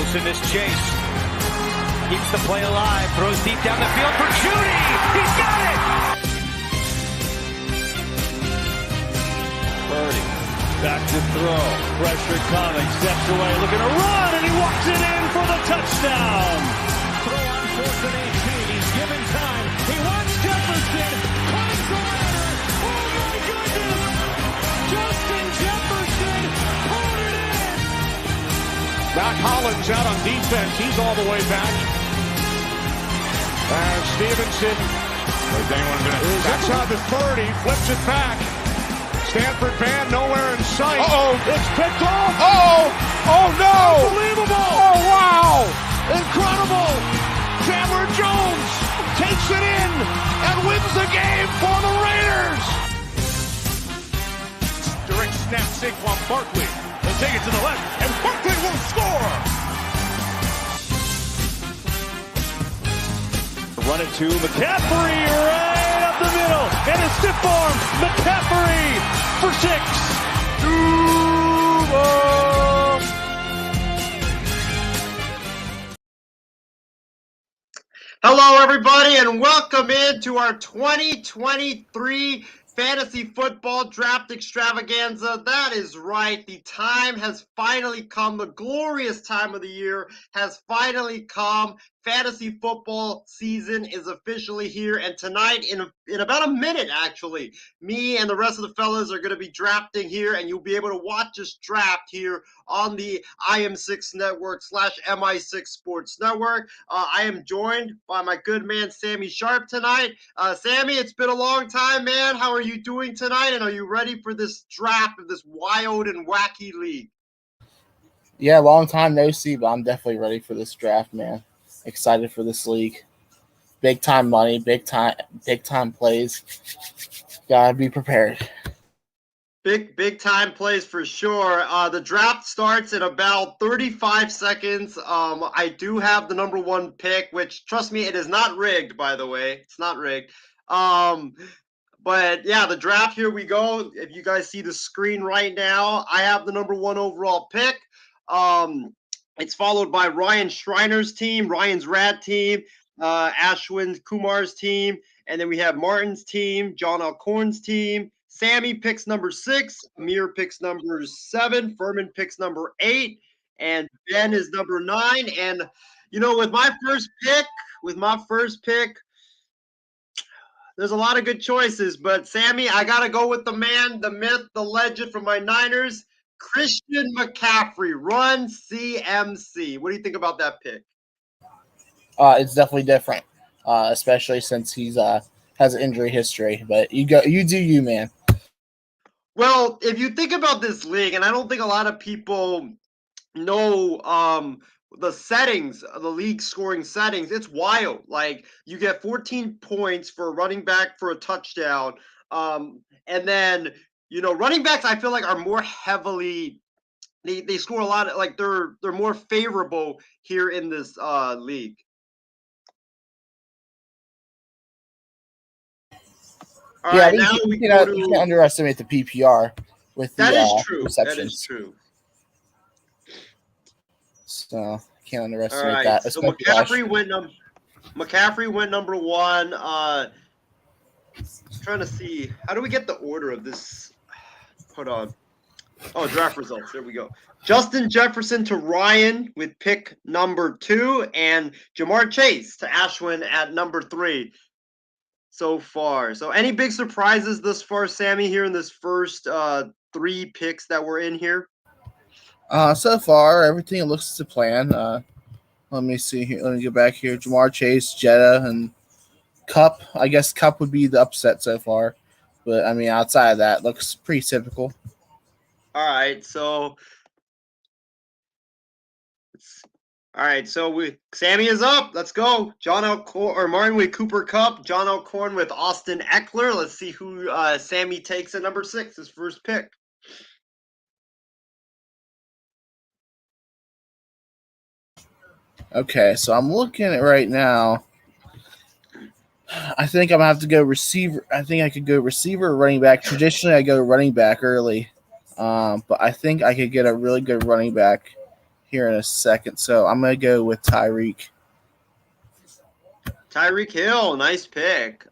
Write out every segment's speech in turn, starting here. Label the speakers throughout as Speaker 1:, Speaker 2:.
Speaker 1: close in this chase. Keeps the play alive. Throws deep down the field for Judy. He's got it! Purdy. Back to throw. Pressure coming. Steps away. Looking to run. And he walks it in for the touchdown. Throw on 4th and 18. He's given time. He wants Jefferson. Climbs the ladder. Oh my goodness! Justin Jefferson pulled it in.
Speaker 2: Doc Hollins out on defense. He's all the way back. Stevenson. Outside the 30. Flips it back. Stanford fan nowhere in sight.
Speaker 3: Uh-oh.
Speaker 2: It's picked off.
Speaker 3: Uh-oh. Oh, no.
Speaker 2: Unbelievable.
Speaker 3: Oh, wow.
Speaker 2: Incredible. Chandler Jones takes it in and wins the game for the Raiders. Direct snap, Saquon Barkley. He'll take it to the left, and Barkley will score.
Speaker 1: Run it to McCaffrey right up the middle. And a stiff arm. McCaffrey for 6.
Speaker 4: Hello, everybody, and welcome into our 2023 Fantasy Football Draft Extravaganza. That is right. The time has finally come. The glorious time of the year has finally come. Fantasy football season is officially here, and tonight, in about a minute, actually, me and the rest of the fellas are going to be drafting here, and you'll be able to watch us draft here on the IM6 Network / MI6 Sports Network. I am joined by my good man, Sammy Sharp, tonight. Sammy, it's been a long time, man. How are you doing tonight, and are you ready for this draft of this wild and wacky league?
Speaker 5: Yeah, long time no see, but I'm definitely ready for this draft, man. Excited for this league. Big time money, big time plays. Gotta be prepared.
Speaker 4: Big time plays for sure. The draft starts in about 35 seconds. I do have the number 1 pick, which, trust me, it is not rigged, by the way. It's not rigged. But yeah, the draft, here we go. If you guys see the screen right now, I have the number 1 overall pick. It's followed by Ryan Schreiner's team, Ryan's Rad team, Ashwin Kumar's team, and then we have Martin's team, John Alcorn's team. Sammy picks number 6, Amir picks number 7, Furman picks number 8, and Ben is number 9. And you know, with my first pick, there's a lot of good choices, but Sammy, I gotta go with the man, the myth, the legend from my Niners. Christian McCaffrey, run CMC. What do you think about that pick?
Speaker 5: It's definitely different, especially since he's has injury history. But you do you, man.
Speaker 4: Well, if you think about this league, and I don't think a lot of people know the settings, the league scoring settings, it's wild. Like, you get 14 points for a running back for a touchdown, and then, you know, running backs, I feel like, are more heavily they score a lot. Like, they're more favorable here in this league. All
Speaker 5: yeah,
Speaker 4: right, now
Speaker 5: you can't underestimate the PPR with
Speaker 4: that
Speaker 5: the
Speaker 4: is true.
Speaker 5: receptions.
Speaker 4: That is true.
Speaker 5: So can't underestimate
Speaker 4: All right,
Speaker 5: that.
Speaker 4: so McCaffrey went number 1. Trying to see, how do we get the order of this? Hold on. Oh, draft results. There we go. Justin Jefferson to Ryan with pick number 2, and Jamar Chase to Ashwin at number 3 so far. So any big surprises thus far, Sammy, here in this first 3 picks that were in here?
Speaker 5: So far, everything looks to plan. Let me see here. Let me go back here. Jamar Chase, Jetta, and Cup. I guess Cup would be the upset so far. But, I mean, outside of that, looks pretty typical.
Speaker 4: All right, so Sammy is up. Let's go. Martin with Cooper Cup, John Alcorn with Austin Eckler. Let's see who Sammy takes at number 6, his first pick.
Speaker 5: Okay, so I'm looking at right now. I think I'm going to have to go receiver. I think I could go receiver or running back. Traditionally, I go running back early. But I think I could get a really good running back here in a second. So I'm going to go with Tyreek.
Speaker 4: Tyreek Hill, nice pick.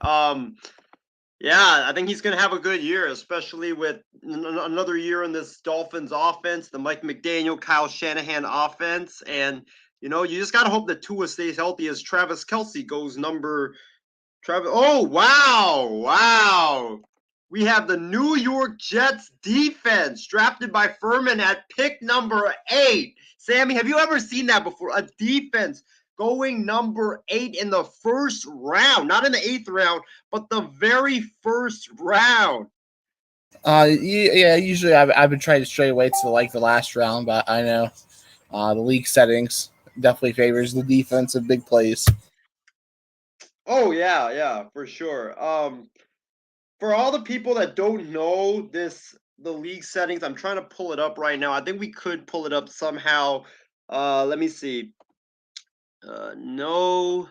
Speaker 4: Yeah, I think he's going to have a good year, especially with another year in this Dolphins offense, the Mike McDaniel, Kyle Shanahan offense. And, you just got to hope that Tua stays healthy as Travis Kelce goes Oh, wow. Wow. We have the New York Jets defense drafted by Furman at pick number 8. Sammy, have you ever seen that before? A defense going number 8 in the first round, not in the 8th round, but the very first round.
Speaker 5: Yeah, usually I've been trying to stray away to the last round, but I know the league settings definitely favors the defensive big plays.
Speaker 4: Oh yeah, for sure. For all the people that don't know the league settings, I'm trying to pull it up right now. I think we could pull it up somehow. Let me see. No.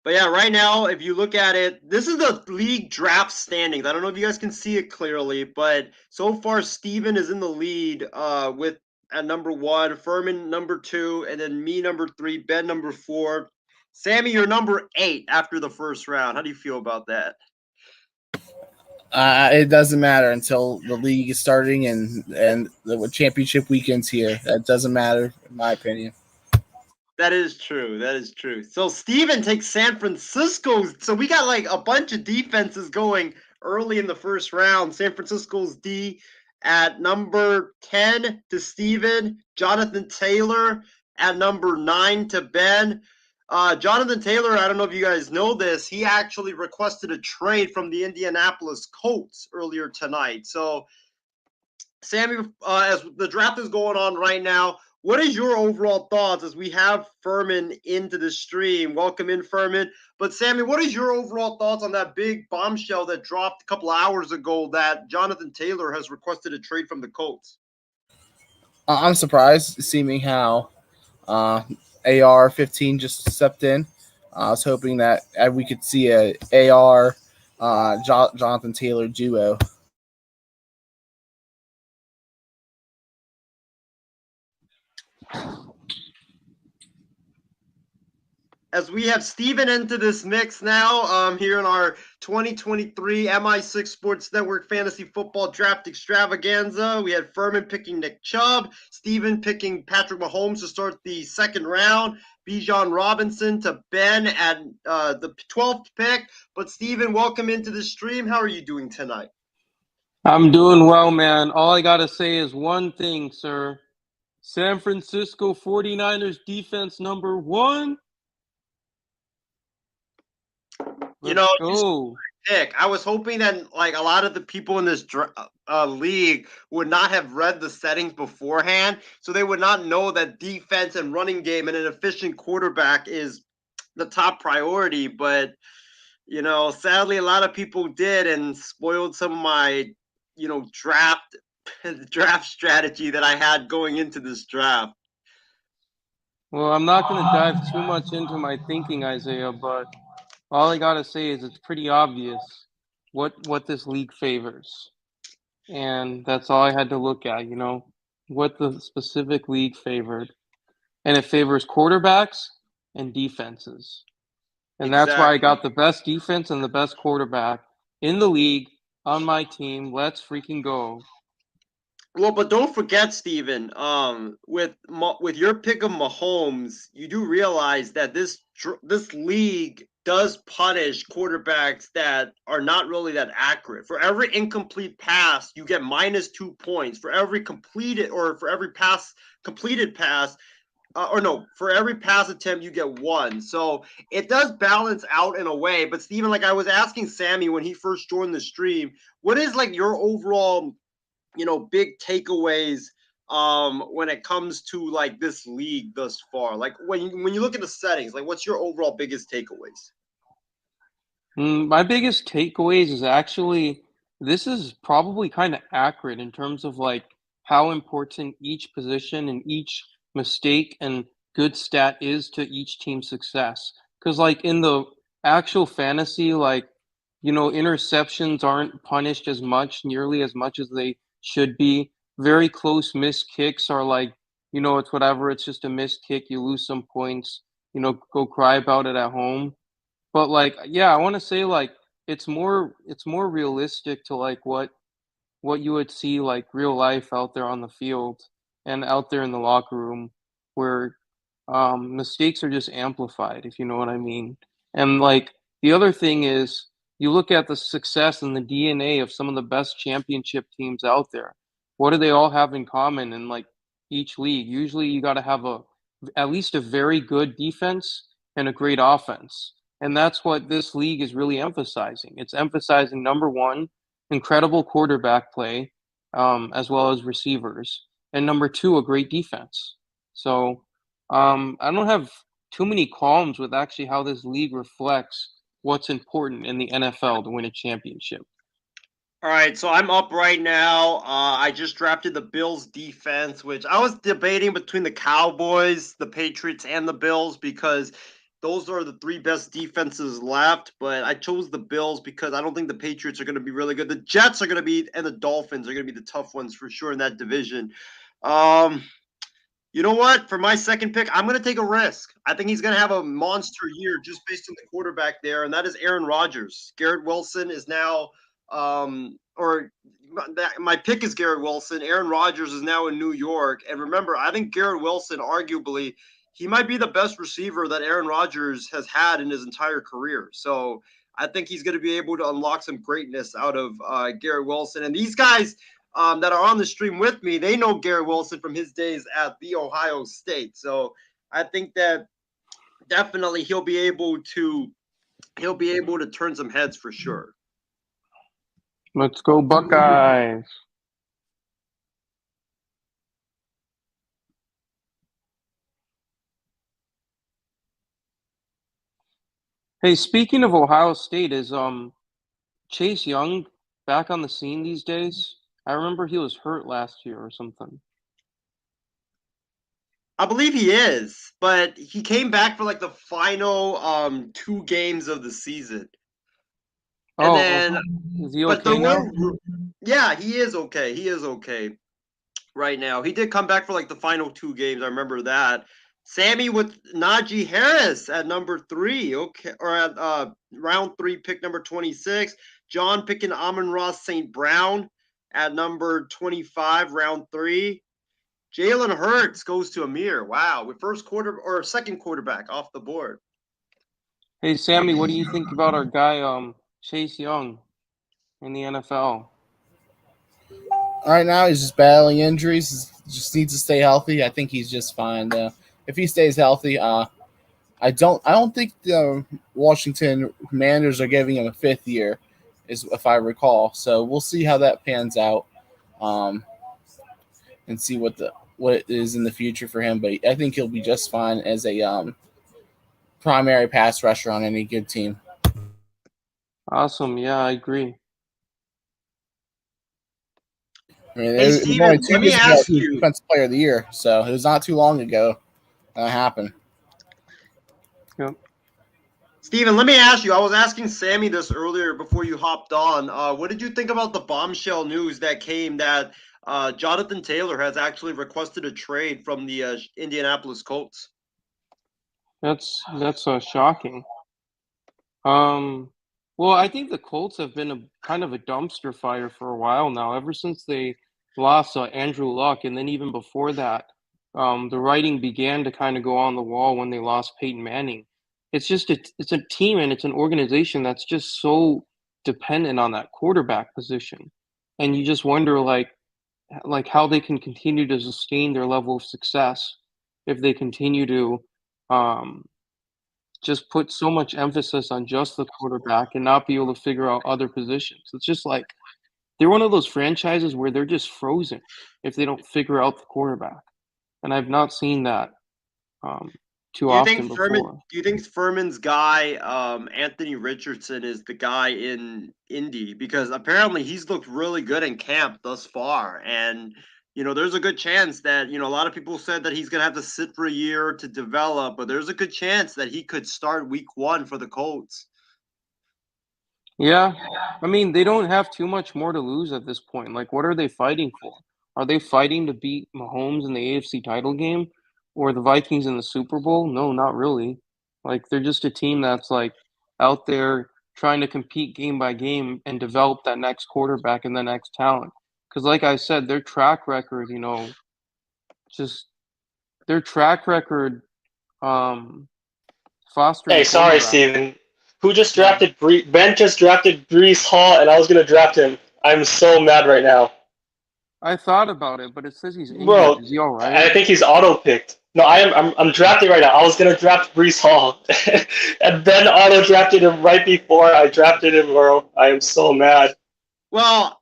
Speaker 4: But yeah, right now, if you look at it, this is the league draft standings. I don't know if you guys can see it clearly, but so far Steven is in the lead with at number 1, Furman number 2, and then me number 3, Ben number 4. Sammy, you're number 8 after the first round. How do you feel about that?
Speaker 5: It doesn't matter until the league is starting and the championship weekends here. That doesn't matter, in my opinion.
Speaker 4: That is true. That is true. So Steven takes San Francisco. So we got like a bunch of defenses going early in the first round. San Francisco's D at number 10 to Steven. Jonathan Taylor at number 9 to Ben. Jonathan Taylor, I don't know if you guys know this, he actually requested a trade from the Indianapolis Colts earlier tonight. So, Sammy, as the draft is going on right now, what is your overall thoughts as we have Furman into the stream? Welcome in, Furman. But, Sammy, what is your overall thoughts on that big bombshell that dropped a couple hours ago that Jonathan Taylor has requested a trade from the Colts?
Speaker 5: I'm surprised, seeing how AR-15 just stepped in. I was hoping that we could see a AR Jonathan Taylor duo.
Speaker 4: As we have Steven into this mix now, here in our 2023 MI6 Sports Network Fantasy Football Draft Extravaganza. We had Furman picking Nick Chubb, Steven picking Patrick Mahomes to start the second round, Bijan Robinson to Ben at the 12th pick. But Steven, welcome into the stream. How are you doing tonight?
Speaker 3: I'm doing well, man. All I got to say is one thing, sir. San Francisco 49ers defense number 1.
Speaker 4: Pick. I was hoping that like a lot of the people in this league would not have read the settings beforehand, so they would not know that defense and running game and an efficient quarterback is the top priority. But sadly, a lot of people did and spoiled some of my draft strategy that I had going into this draft.
Speaker 3: Well, I'm not going to dive too much into my thinking, Isaiah, but all I got to say is it's pretty obvious what this league favors. And that's all I had to look at, what the specific league favored. And it favors quarterbacks and defenses. And that's why I got the best defense and the best quarterback in the league on my team. Let's freaking go.
Speaker 4: Well, but don't forget, Steven, with your pick of Mahomes, you do realize that this league does punish quarterbacks that are not really that accurate. For every incomplete pass, you get -2 points. For every completed pass, for every pass attempt, you get 1. So it does balance out in a way. But Steven, like I was asking Sammy when he first joined the stream, what is like your overall big takeaways when it comes to like this league thus far? Like when you look at the settings, like what's your overall biggest takeaways?
Speaker 3: My biggest takeaways is actually this is probably kind of accurate in terms of like how important each position and each mistake and good stat is to each team's success. Because like in the actual fantasy, like interceptions aren't punished nearly as much as they should be. very close missed kicks are like, it's whatever. It's just a missed kick. You lose some points. Go cry about it at home. But like, yeah, I want to say like it's more realistic to like what you would see like real life out there on the field and out there in the locker room where mistakes are just amplified, if you know what I mean. And like the other thing is you look at the success and the DNA of some of the best championship teams out there. What do they all have in common in like each league? Usually you got to have at least a very good defense and a great offense. And that's what this league is really emphasizing. It's emphasizing number one, incredible quarterback play, as well as receivers, and number two, a great defense. So I don't have too many qualms with actually how this league reflects what's important in the NFL to win a championship.
Speaker 4: All right, so I'm up right now. I just drafted the Bills defense, which I was debating between the Cowboys, the Patriots, and the Bills because those are the three best defenses left. But I chose the Bills because I don't think the Patriots are going to be really good. The Jets are going to be, and the Dolphins are going to be the tough ones for sure in that division. You know what? For my second pick, I'm going to take a risk. I think he's going to have a monster year just based on the quarterback there, and that is Aaron Rodgers. Garrett Wilson is now, my pick is Garrett Wilson. Aaron Rodgers is now in New York. And remember, I think Garrett Wilson, arguably, he might be the best receiver that Aaron Rodgers has had in his entire career. So I think he's going to be able to unlock some greatness out of Garrett Wilson. And these guys that are on the stream with me, they know Garrett Wilson from his days at The Ohio State. So I think that definitely he'll be able to turn some heads for sure.
Speaker 3: Let's go Buckeyes. Hey, speaking of Ohio State, is Chase Young back on the scene these days? I remember he was hurt last year or something.
Speaker 4: I believe he is, but he came back for like the final 2 games of the season. And then
Speaker 3: is he okay now?
Speaker 4: Yeah, he is okay. He is okay right now. He did come back for like the final 2 games. I remember that. Sammy with Najee Harris at number 3, okay, or at round 3, pick number 26. John picking Amon-Ra St. Brown at number 25, round 3. Jalen Hurts goes to Amir. Wow, with second quarterback off the board.
Speaker 3: Hey Sammy, what do you think about our guy Chase Young in the NFL?
Speaker 5: Right now, he's just battling injuries. Just needs to stay healthy. I think he's just fine. If he stays healthy, I don't think the Washington Commanders are giving him a 5th year, if I recall. So we'll see how that pans out, and see what it is in the future for him. But I think he'll be just fine as a primary pass rusher on any good team.
Speaker 3: Awesome. Yeah, I agree.
Speaker 5: I mean, hey, Steven, let me ask you. Defensive Player of the Year, so it was not too long ago that happened.
Speaker 3: Yep.
Speaker 4: Steven, let me ask you. I was asking Sammy this earlier before you hopped on. What did you think about the bombshell news that came that Jonathan Taylor has actually requested a trade from the Indianapolis Colts?
Speaker 3: That's shocking. Well, I think the Colts have been a kind of a dumpster fire for a while now, ever since they lost Andrew Luck, and then even before that, the writing began to kind of go on the wall when they lost Peyton Manning. It's just it's a team and it's an organization that's just so dependent on that quarterback position, and you just wonder like how they can continue to sustain their level of success if they continue to just put so much emphasis on just the quarterback and not be able to figure out other positions. It's just like they're one of those franchises where they're just frozen if they don't figure out the quarterback. And I've not seen that too often before.
Speaker 4: Do you think Furman's guy, Anthony Richardson, is the guy in Indy? Because apparently he's looked really good in camp thus far. And there's a good chance that, a lot of people said that he's going to have to sit for a year to develop, but there's a good chance that he could start week 1 for the Colts.
Speaker 3: Yeah. I mean, they don't have too much more to lose at this point. Like, what are they fighting for? Are they fighting to beat Mahomes in the AFC title game or the Vikings in the Super Bowl? No, not really. Like they're just a team that's like out there trying to compete game by game and develop that next quarterback and the next talent. Because like I said, their track record, just their track record
Speaker 6: Hey,
Speaker 3: fostering
Speaker 6: sorry,
Speaker 3: quarterback.
Speaker 6: Steven. Who just
Speaker 3: Yeah.
Speaker 6: drafted Ben just drafted Brees Hall, and I was gonna draft him. I'm so mad right now.
Speaker 3: I thought about it, but it says he's injured.
Speaker 6: Bro,
Speaker 3: Is he all
Speaker 6: I
Speaker 3: right?
Speaker 6: think he's auto-picked. No, I'm drafting right now. I was gonna draft Brees Hall, and Ben auto-drafted him right before I drafted him, bro. I am so mad.
Speaker 4: Well,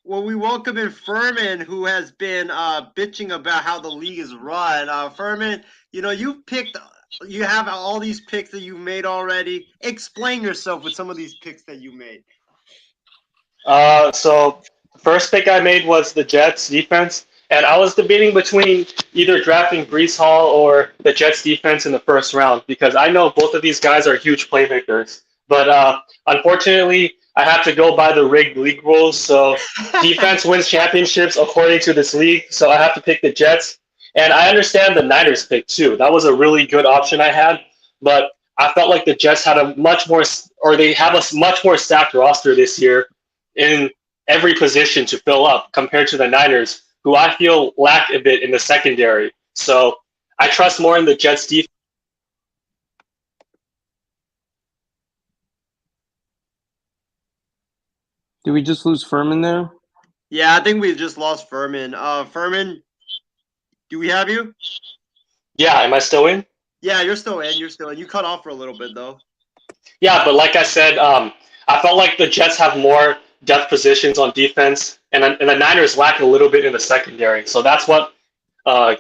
Speaker 4: we welcome in Furman, who has been bitching about how the league is run. Furman, you have all these picks that you made already. Explain yourself with some of these picks that you made.
Speaker 6: So the first pick I made was the Jets defense, and I was debating between either drafting Brees Hall or the Jets defense in the first round because I know both of these guys are huge playmakers. But unfortunately, I have to go by the rigged league rules. So defense wins championships according to this league. So I have to pick the Jets. And I understand the Niners pick too. That was a really good option I had, but I felt like the Jets had they have a much more stacked roster this year in every position to fill up compared to the Niners, who I feel lack a bit in the secondary. So I trust more in the Jets defense.
Speaker 3: Did we just lose Furman there?
Speaker 4: Yeah, I think we just lost Furman. Furman, do we have you?
Speaker 6: Yeah, am I still in?
Speaker 4: Yeah, you're still in. You're still in. You cut off for a little bit though.
Speaker 6: Yeah, but like I said, I felt like the Jets have more depth positions on defense, and the Niners lack a little bit in the secondary. So that's what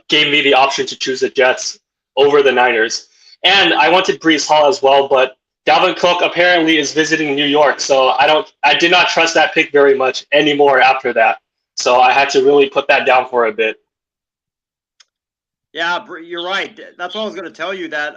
Speaker 6: gave me the option to choose the Jets over the Niners. And I wanted Brees Hall as well, but Dalvin Cook apparently is visiting New York, so I did not trust that pick very much anymore after that. So I had to really put that down for a bit.
Speaker 4: Yeah, you're right. That's what I was going to tell you that,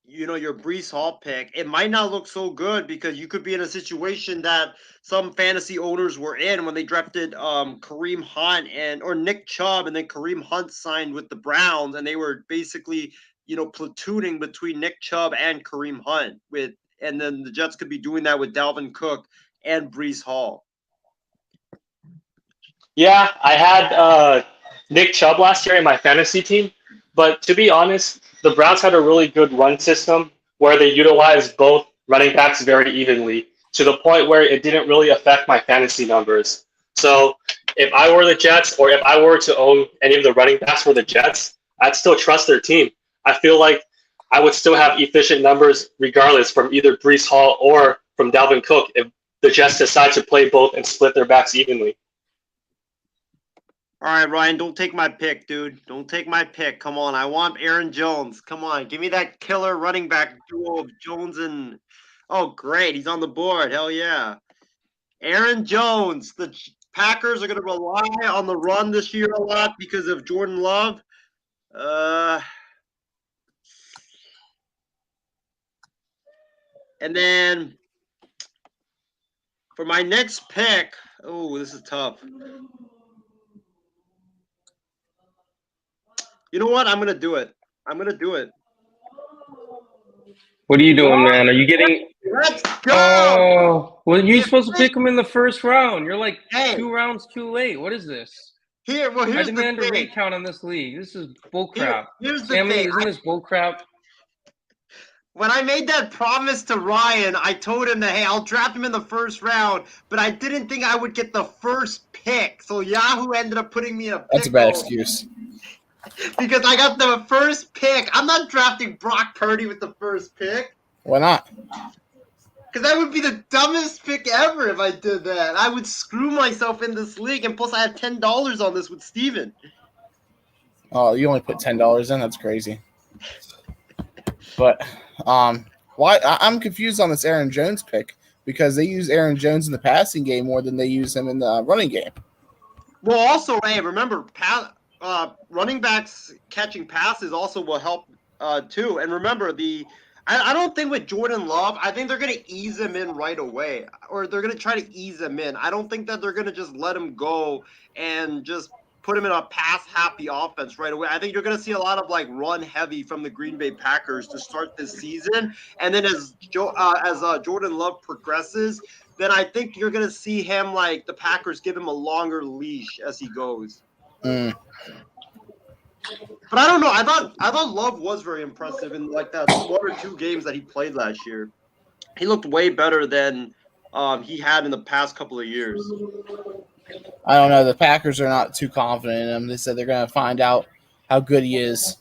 Speaker 4: your Brees Hall pick, it might not look so good because you could be in a situation that some fantasy owners were in when they drafted Kareem Hunt or Nick Chubb, and then Kareem Hunt signed with the Browns, and they were basically, platooning between Nick Chubb and Kareem Hunt and then the Jets could be doing that with Dalvin Cook and Brees Hall.
Speaker 6: Yeah, I had Nick Chubb last year in my fantasy team, but to be honest, the Browns had a really good run system where they utilized both running backs very evenly to the point where it didn't really affect my fantasy numbers. So if I were the Jets or if I were to own any of the running backs for the Jets, I'd still trust their team. I feel like I would still have efficient numbers regardless from either Brees Hall or from Dalvin Cook if the Jets decide to play both and split their backs evenly.
Speaker 4: All right, Ryan, don't take my pick, dude. Don't take my pick. Come on. I want Aaron Jones. Come on. Give me that killer running back duo of Jones and – oh, great. He's on the board. Hell yeah. Aaron Jones. The Packers are going to rely on the run this year a lot because of Jordan Love. And then for my next pick – oh, this is tough. You know what? I'm going to do it.
Speaker 3: What are you doing, man? Are you getting?
Speaker 4: Let's go!
Speaker 3: Oh, well, you're supposed to pick him in the first round. You're like 2 rounds too late. What is this?
Speaker 4: Here's
Speaker 3: I demand
Speaker 4: the
Speaker 3: a
Speaker 4: thing.
Speaker 3: recount on this league. This is bullcrap.
Speaker 4: Here's the
Speaker 3: Sammy,
Speaker 4: thing.
Speaker 3: isn't this bullcrap?
Speaker 4: When I made that promise to Ryan, I told him that, hey, I'll draft him in the first round, but I didn't think I would get the first pick. So Yahoo ended up putting me in a pickle.
Speaker 5: That's a bad excuse.
Speaker 4: Because I got the first pick. I'm not drafting Brock Purdy with the first pick.
Speaker 5: Why not?
Speaker 4: Because that would be the dumbest pick ever if I did that. I would screw myself in this league, and plus I had $10 on this with Steven.
Speaker 5: Oh, you only put $10 in? That's crazy. But why? I'm confused on this Aaron Jones pick because they use Aaron Jones in the passing game more than they use him in the running game.
Speaker 4: Well, also, hey, remember, running backs catching passes also will help too. And remember, I don't think with Jordan Love, I think they're going to ease him in right away, or they're going to try to ease him in. I don't think that they're going to just let him go and just put him in a pass-happy offense right away. I think you're going to see a lot of like run heavy from the Green Bay Packers to start this season, and then as Jordan Love progresses, then I think you're going to see him like the Packers give him a longer leash as he goes.
Speaker 5: Mm.
Speaker 4: But I don't know. I thought Love was very impressive in like that 1 or 2 games that he played last year. He looked way better than he had in the past couple of years.
Speaker 5: I don't know. The Packers are not too confident in him. They said they're going to find out how good he is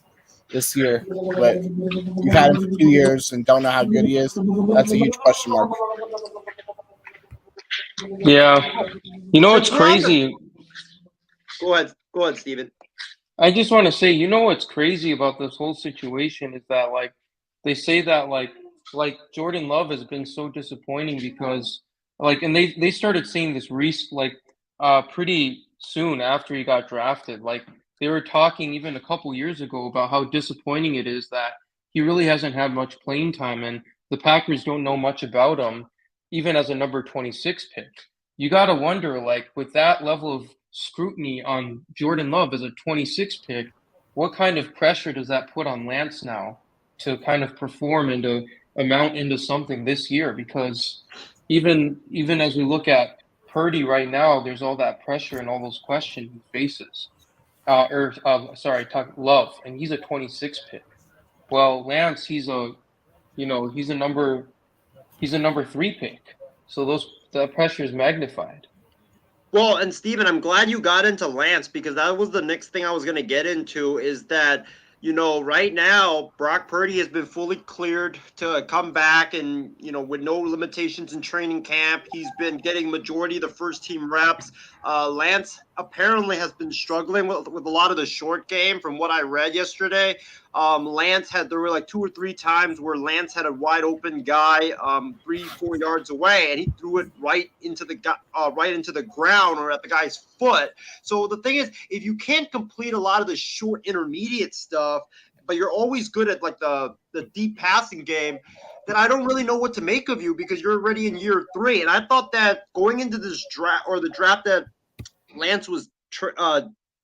Speaker 5: this year. But you've had him for 2 years and don't know how good he is. That's a huge question mark.
Speaker 3: Yeah. You know what's crazy?
Speaker 4: Go ahead, Steven.
Speaker 3: I just want to say, you know what's crazy about this whole situation is that like they say that like Jordan Love has been so disappointing because like and they started saying this pretty soon after he got drafted. Like they were talking even a couple years ago about how disappointing it is that he really hasn't had much playing time and the Packers don't know much about him even as a number 26 pick. You got to wonder like with that level of scrutiny on Jordan Love as a 26 pick, what kind of pressure does that put on Lance now to kind of perform and to amount into something this year? Because even as we look at Purdy right now, there's all that pressure and all those questions he faces. Talk Love, and he's a 26 pick. Well, Lance, he's a number 3 pick. So the pressure is magnified.
Speaker 4: Well, and Steven, I'm glad you got into Lance because that was the next thing I was going to get into is that, right now, Brock Purdy has been fully cleared to come back and, with no limitations in training camp. He's been getting majority of the first team reps. Lance apparently has been struggling with a lot of the short game from what I read yesterday. There were like 2 or 3 times where Lance had a wide open guy 3-4 yards away, and he threw it right into the ground or at the guy's foot. So the thing is, if you can't complete a lot of the short intermediate stuff, but you're always good at like the deep passing game, then I don't really know what to make of you because you're already in year 3. And I thought that going into this draft or the draft that Lance was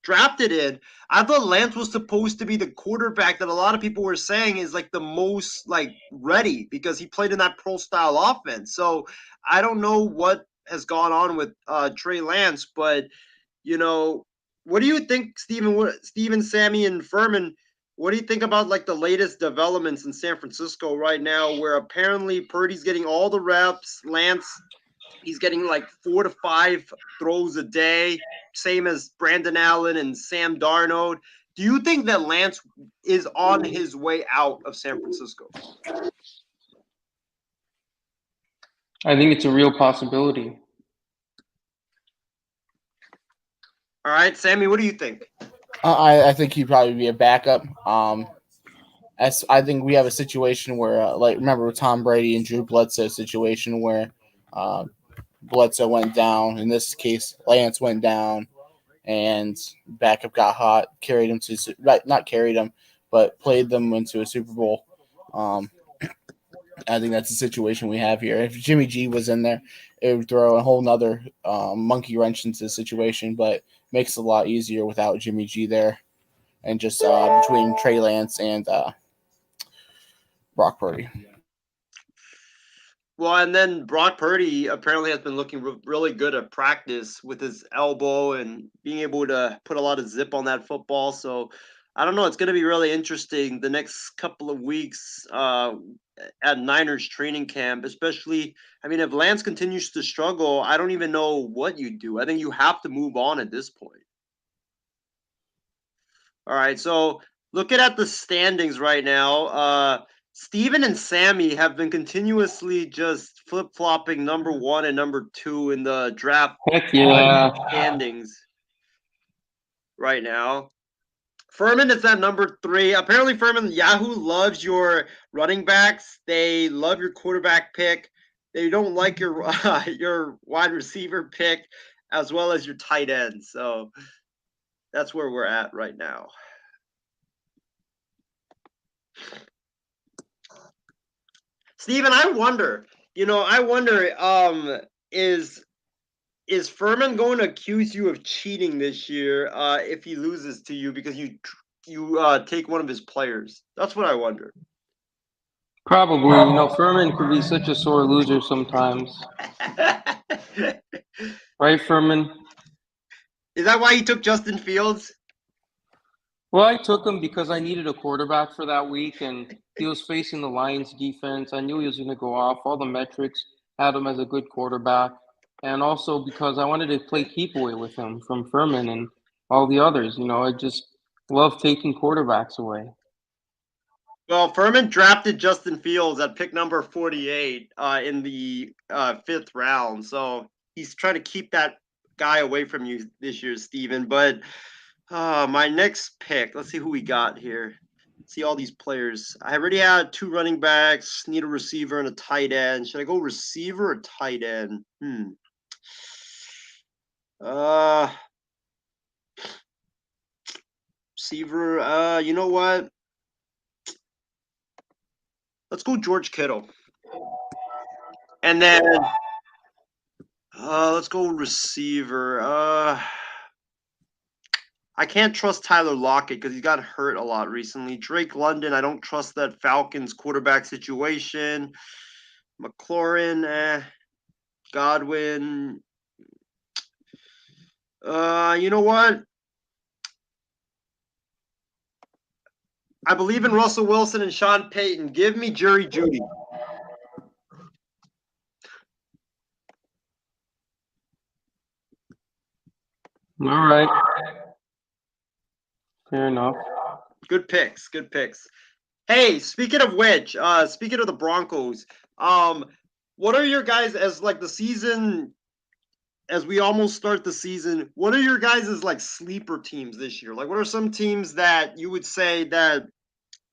Speaker 4: drafted in, I thought Lance was supposed to be the quarterback that a lot of people were saying is like the most like ready because he played in that pro style offense. So I don't know what has gone on with Trey Lance, but what do you think, Steven, Sammy, and Furman? What do you think about like the latest developments in San Francisco right now, where apparently Purdy's getting all the reps, Lance he's getting like 4 to 5 throws a day, same as Brandon Allen and Sam Darnold. Do you think that Lance is on his way out of San Francisco?
Speaker 3: I think it's a real possibility.
Speaker 4: All right, Sammy, what do you think?
Speaker 5: I think he'd probably be a backup. As I think we have a situation where, remember with Tom Brady and Drew Bledsoe situation where Bledsoe went down. In this case, Lance went down, and backup got hot, carried him to not carried him, but played them into a Super Bowl. I think that's the situation we have here. If Jimmy G was in there, it would throw a whole nother monkey wrench into the situation, but makes it a lot easier without Jimmy G there, and just between Trey Lance and Brock Purdy.
Speaker 4: Well, and then Brock Purdy apparently has been looking really good at practice with his elbow and being able to put a lot of zip on that football. So I don't know. It's going to be really interesting the next couple of weeks at Niners training camp, especially. I mean, if Lance continues to struggle, I don't even know what you do. I think you have to move on at this point. All right. So looking at the standings right now, Steven and Sammy have been continuously just flip-flopping number 1 and number 2 in the draft standings right now. Furman is at number 3. Apparently, Furman, Yahoo loves your running backs. They love your quarterback pick. They don't like your wide receiver pick as well as your tight end. So that's where we're at right now. Steven, I wonder, is is Furman going to accuse you of cheating this year if he loses to you because you take one of his players? That's what I wonder.
Speaker 3: Probably. Furman could be such a sore loser sometimes. Right, Furman?
Speaker 4: Is that why you took Justin Fields?
Speaker 3: Well, I took him because I needed a quarterback for that week, and he was facing the Lions defense. I knew he was going to go off. All the metrics had him as a good quarterback. And also because I wanted to play keep away with him from Furman and all the others. I just love taking quarterbacks away.
Speaker 4: Well, Furman drafted Justin Fields at pick number 48 in the 5th round. So he's trying to keep that guy away from you this year, Steven. But my next pick, let's see who we got here. See all these players. I already had 2 running backs, need a receiver and a tight end. Should I go receiver or tight end? Receiver, you know what? Let's go George Kittle. And then let's go receiver. I can't trust Tyler Lockett because he's got hurt a lot recently. Drake London, I don't trust that Falcons quarterback situation. McLaurin, Godwin. You know what? I believe in Russell Wilson and Sean Payton. Give me Jerry Jeudy.
Speaker 3: All right. Fair enough.
Speaker 4: Good picks. Good picks. Hey, speaking of which, speaking of the Broncos, what are your guys as like the season, as we almost start the season, what are your guys' like sleeper teams this year? Like what are some teams that you would say that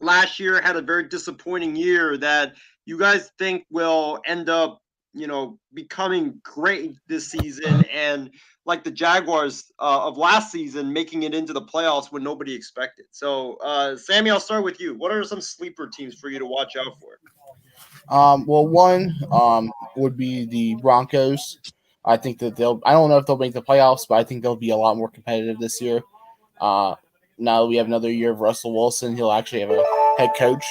Speaker 4: last year had a very disappointing year that you guys think will end up, becoming great this season, and like the Jaguars of last season making it into the playoffs when nobody expected? So, Sammy, I'll start with you. What are some sleeper teams for you to watch out for?
Speaker 5: Well, one would be the Broncos. I think that I don't know if they'll make the playoffs, but I think they'll be a lot more competitive this year. Now that we have another year of Russell Wilson, he'll actually have a head coach.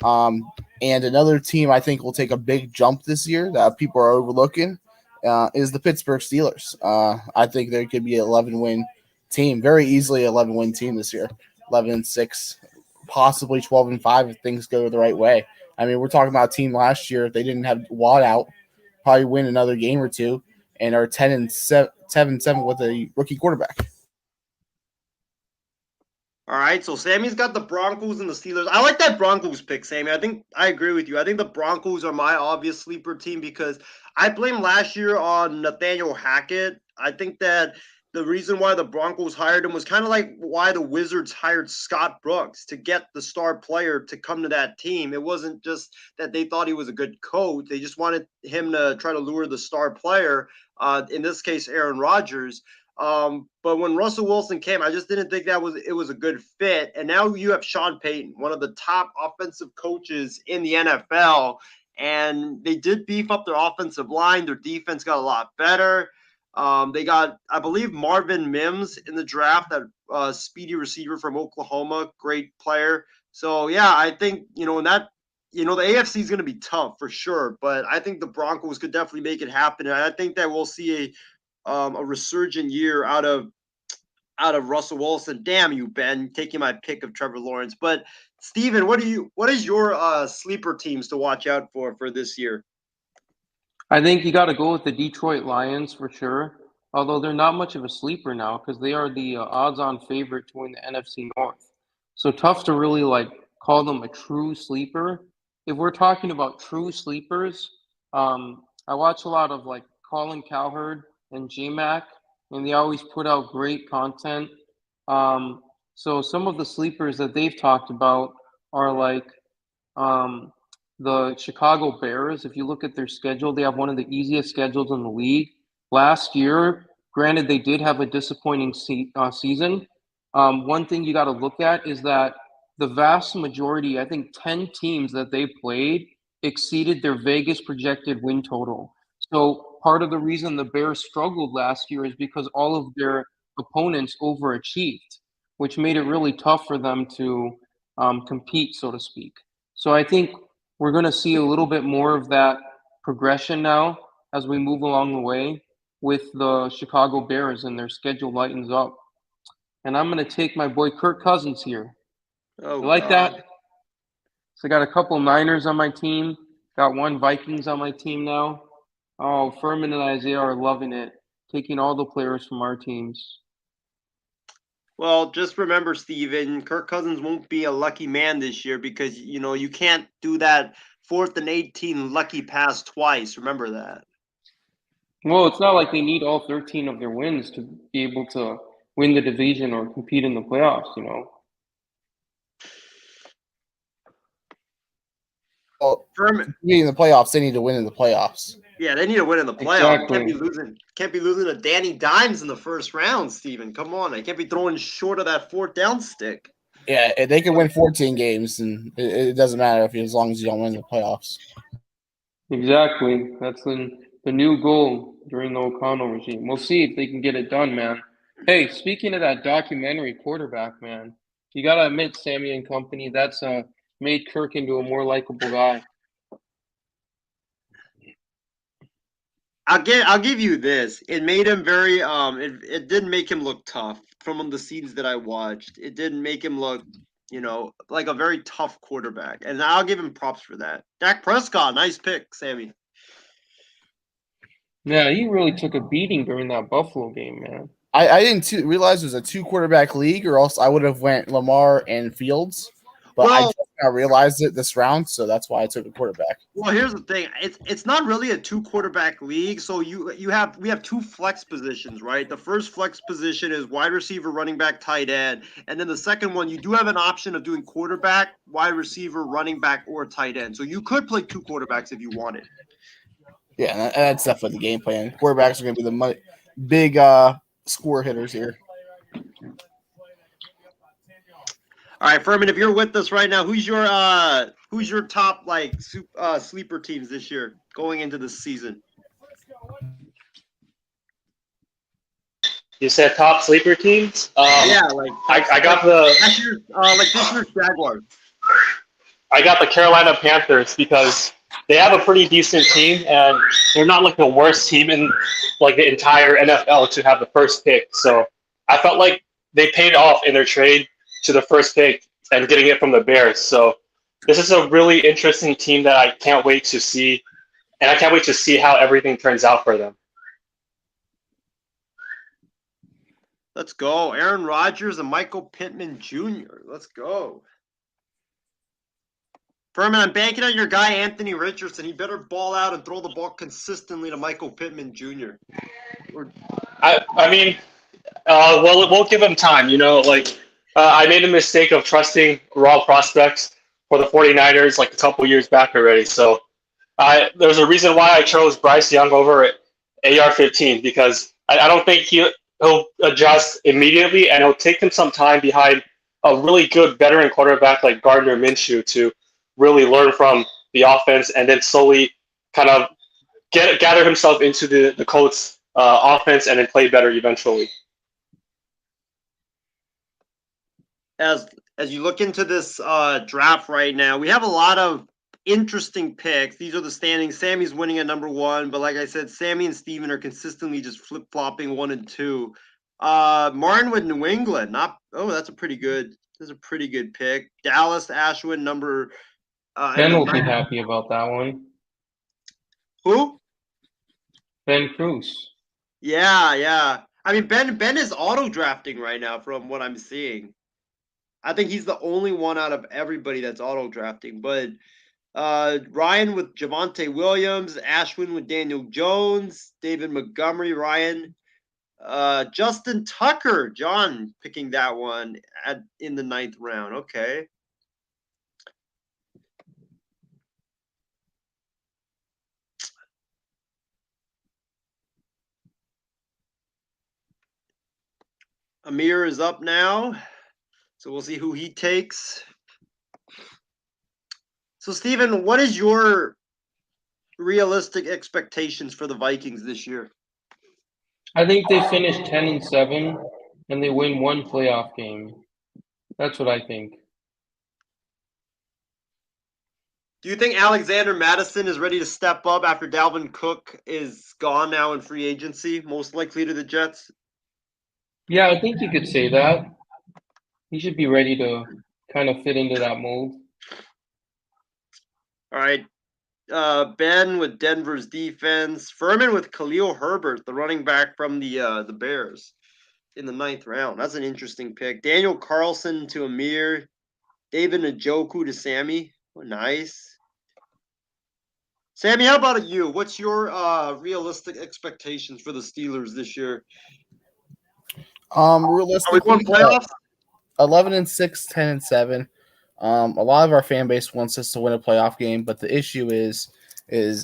Speaker 5: And another team I think will take a big jump this year that people are overlooking is the Pittsburgh Steelers. I think there could be an 11-win team, very easily 11-win team this year, 11-6, possibly 12-5 if things go the right way. I mean, we're talking about a team last year. If they didn't have Watt out, probably win another game or two, and are 10-7 with a rookie quarterback.
Speaker 4: All right, so Sammy's got the Broncos and the Steelers. I like that Broncos pick, Sammy. I think I agree with you. I think the Broncos are my obvious sleeper team because I blame last year on Nathaniel Hackett. I think that the reason why the Broncos hired him was kind of like why the Wizards hired Scott Brooks, to get the star player to come to that team. It wasn't just that they thought he was a good coach. They just wanted him to try to lure the star player, in this case, Aaron Rodgers. But when Russell Wilson came, I just didn't think it was a good fit. And now you have Sean Payton, one of the top offensive coaches in the NFL, and they did beef up their offensive line. Their defense got a lot better. They got, I believe, Marvin Mims in the draft, that speedy receiver from Oklahoma, great player. So yeah, I think the AFC is going to be tough for sure, but I think the Broncos could definitely make it happen, and I think that we'll see a resurgent year out of Russell Wilson. Damn you, Ben, taking my pick of Trevor Lawrence. But Steven, what is your sleeper teams to watch out for this year?
Speaker 3: I think you got to go with the Detroit Lions for sure, although they're not much of a sleeper now because they are the odds-on favorite to win the NFC North. So tough to really call them a true sleeper. If we're talking about true sleepers, I watch a lot of Colin Cowherd and J-Mac, and they always put out great content. So some of the sleepers that they've talked about are the Chicago Bears. If you look at their schedule, they have one of the easiest schedules in the league. Last year, granted, they did have a disappointing season. One thing you got to look at is that the vast majority, I think 10 teams that they played, exceeded their Vegas projected win total. So part of the reason the Bears struggled last year is because all of their opponents overachieved, which made it really tough for them to compete, so to speak. So I think we're going to see a little bit more of that progression now as we move along the way with the Chicago Bears and their schedule lightens up. And I'm going to take my boy Kirk Cousins here.
Speaker 4: Oh,
Speaker 3: You like
Speaker 4: God.
Speaker 3: that? So I got a couple Niners on my team, got one Vikings on my team now. Oh, Furman and Isaiah are loving it, taking all the players from our teams.
Speaker 4: Well, just remember, Steven, Kirk Cousins won't be a lucky man this year because, you can't do that 4th and 18 lucky pass twice. Remember that.
Speaker 3: Well, it's not like they need all 13 of their wins to be able to win the division or compete in the playoffs.
Speaker 5: Well,
Speaker 4: Furman,
Speaker 5: competing in the playoffs, they need to win in the playoffs.
Speaker 4: yeah, they need to win in the playoffs.
Speaker 3: Exactly.
Speaker 4: Can't be losing to Danny Dimes in the first round, Steven. Come on. I can't be throwing short of that 4th down stick.
Speaker 5: Yeah, they can win 14 games, and it doesn't matter as long as you don't win the playoffs.
Speaker 3: Exactly. That's the new goal during the O'Connell regime. We'll see if they can get it done, man. Hey, speaking of that documentary quarterback, man, you got to admit, Sammy and company, that's made Kirk into a more likable guy.
Speaker 4: I'll give you this. It made him very it didn't make him look tough from the scenes that I watched. It didn't make him look, like a very tough quarterback. And I'll give him props for that. Dak Prescott, nice pick, Sammy.
Speaker 3: Yeah, he really took a beating during that Buffalo game, man.
Speaker 5: I didn't realize it was a 2-quarterback league, or else I would have went Lamar and Fields. But I just now realized it this round, so that's why I took a quarterback.
Speaker 4: Well, here's the thing. It's not really a 2-quarterback league. So we have 2 flex positions, right? The first flex position is wide receiver, running back, tight end, and then the second one you do have an option of doing quarterback, wide receiver, running back, or tight end. So you could play 2 quarterbacks if you wanted.
Speaker 5: Yeah, and that's definitely the game plan. Quarterbacks are going to be the big score hitters here.
Speaker 4: All right, Furman, if you're with us right now, who's your top sleeper teams this year going into the season?
Speaker 6: You said top sleeper teams?
Speaker 4: Yeah,
Speaker 6: I got
Speaker 4: this year's Jaguars.
Speaker 6: I got the Carolina Panthers because they have a pretty decent team and they're not like the worst team in like the entire NFL to have the first pick. So I felt like they paid off in their trade to the first pick and getting it from the Bears. So this is a really interesting team that I can't wait to see, and I can't wait to see how everything turns out for them.
Speaker 4: Let's go. Aaron Rodgers and Michael Pittman Jr. Let's go. Furman, I'm banking on your guy, Anthony Richardson. He better ball out and throw the ball consistently to Michael Pittman Jr.
Speaker 6: I mean, we'll give him time. I made a mistake of trusting raw prospects for the 49ers like a couple years back already. So there's a reason why I chose Bryce Young over AR-15 because I don't think he'll adjust immediately, and it'll take him some time behind a really good veteran quarterback like Gardner Minshew to really learn from the offense and then slowly kind of gather himself into the Colts offense and then play better eventually.
Speaker 4: As you look into this draft right now, we have a lot of interesting picks. These are the standings. Sammy's winning at number 1, but like I said, Sammy and Steven are consistently just flip-flopping 1 and 2. Martin with New England. That's a pretty good pick. Dallas Ashwin number
Speaker 3: Ben will be happy about that one.
Speaker 4: Who?
Speaker 3: Ben Cruz.
Speaker 4: Yeah. I mean, Ben is auto-drafting right now from what I'm seeing. I think he's the only one out of everybody that's auto-drafting. But Ryan with Javonte Williams, Ashwin with Daniel Jones, David Montgomery, Ryan, Justin Tucker, John picking that one in the 9th round. Okay. Amir is up now. So we'll see who he takes. So, Steven, what is your realistic expectations for the Vikings this year?
Speaker 3: I think they finish 10-7, and they win one playoff game. That's what I think.
Speaker 4: Do you think Alexander Madison is ready to step up after Dalvin Cook is gone now in free agency, most likely to the Jets?
Speaker 3: Yeah, I think you could say that. He should be ready to kind of fit into that mold.
Speaker 4: All right. Ben with Denver's defense. Furman with Khalil Herbert, the running back from the Bears, in the 9th round. That's an interesting pick. Daniel Carlson to Amir. David Njoku to Sammy. Oh, nice. Sammy, how about you? What's your realistic expectations for the Steelers this year? Are we
Speaker 5: Realistically,
Speaker 4: going playoffs?
Speaker 5: 11-6, 10-7. A lot of our fan base wants us to win a playoff game, but the issue is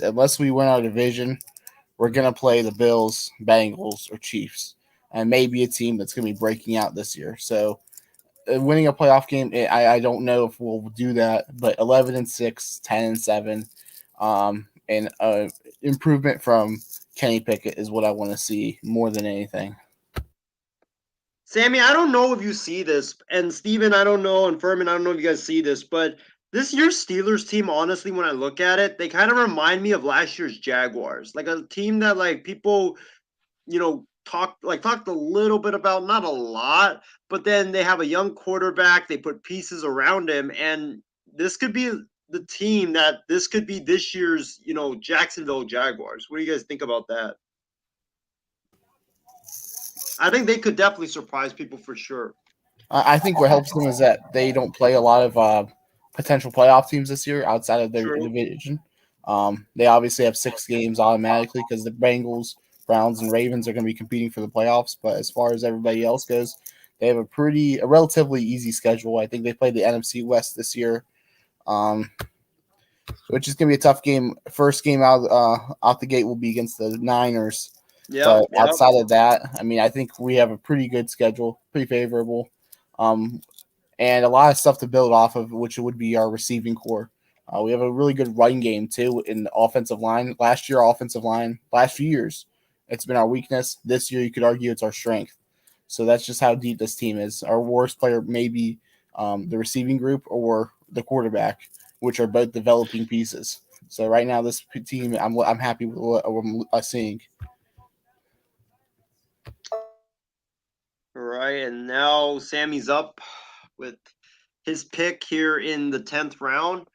Speaker 5: unless we win our division, we're gonna play the Bills, Bengals, or Chiefs, and maybe a team that's gonna be breaking out this year. So, winning a playoff game, I don't know if we'll do that. But 11-6, 10-7, and improvement from Kenny Pickett is what I want to see more than anything.
Speaker 4: Sammy, I don't know if you see this, and Steven, I don't know, and Furman, I don't know if you guys see this, but this year's Steelers team, honestly, when I look at it, they kind of remind me of last year's Jaguars, like a team that like people, talked a little bit about, not a lot, but then they have a young quarterback, they put pieces around him, and this could be the team that this could be this year's, Jacksonville Jaguars. What do you guys think about that? I think they could definitely surprise people for sure.
Speaker 5: I think what helps them is that they don't play a lot of potential playoff teams this year outside of their
Speaker 4: True.
Speaker 5: division. They obviously have 6 games automatically because the Bengals, Browns, and Ravens are going to be competing for the playoffs. But as far as everybody else goes, they have a relatively easy schedule. I think they played the NFC West this year, which is going to be a tough game. First game out the gate will be against the Niners.
Speaker 4: Yep.
Speaker 5: But outside of that, I mean, I think we have a pretty good schedule, pretty favorable, and a lot of stuff to build off of, which would be our receiving core. We have a really good running game too in the offensive line. Last year, offensive line, last few years, it's been our weakness. This year, you could argue it's our strength. So that's just how deep this team is. Our worst player may be the receiving group or the quarterback, which are both developing pieces. So right now, this team, I'm happy with what I'm seeing.
Speaker 4: All right, and now Sammy's up with his pick here in the 10th round.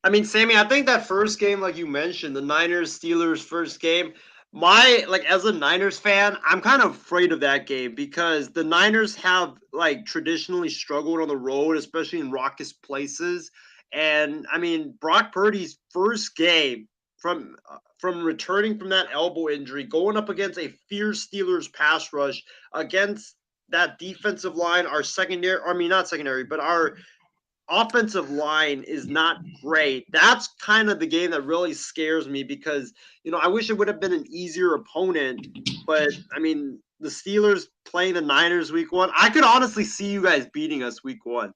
Speaker 4: I mean, Sammy, I think that first game, like you mentioned, the Niners Steelers first game, as a Niners fan, I'm kind of afraid of that game because the Niners have like traditionally struggled on the road, especially in raucous places. And I mean, Brock Purdy's first game from returning from that elbow injury, going up against a fierce Steelers pass rush against that defensive line, our secondary, I mean, not secondary, but our offensive line is not great. That's kind of the game that really scares me because, I wish it would have been an easier opponent. But, I mean, the Steelers playing the Niners week 1, I could honestly see you guys beating us week 1.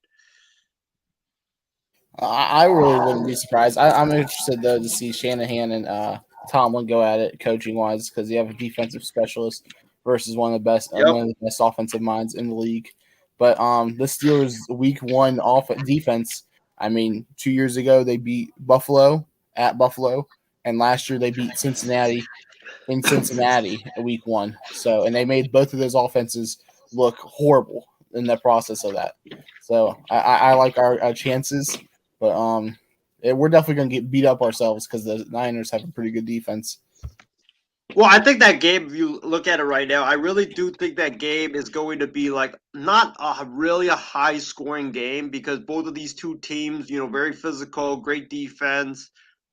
Speaker 5: I really wouldn't be surprised. I'm interested though to see Shanahan and Tomlin go at it coaching wise because you have a defensive specialist versus one of the best offensive minds in the league. But the Steelers week 1 defense. I mean, 2 years ago they beat Buffalo at Buffalo, and last year they beat Cincinnati in Cincinnati week 1. So and they made both of those offenses look horrible in the process of that. So I like our chances. But we're definitely going to get beat up ourselves because the Niners have a pretty good defense.
Speaker 4: Well, I think that game, if you look at it right now, I really do think that game is going to be like not really a high scoring game because both of these two teams, very physical, great defense.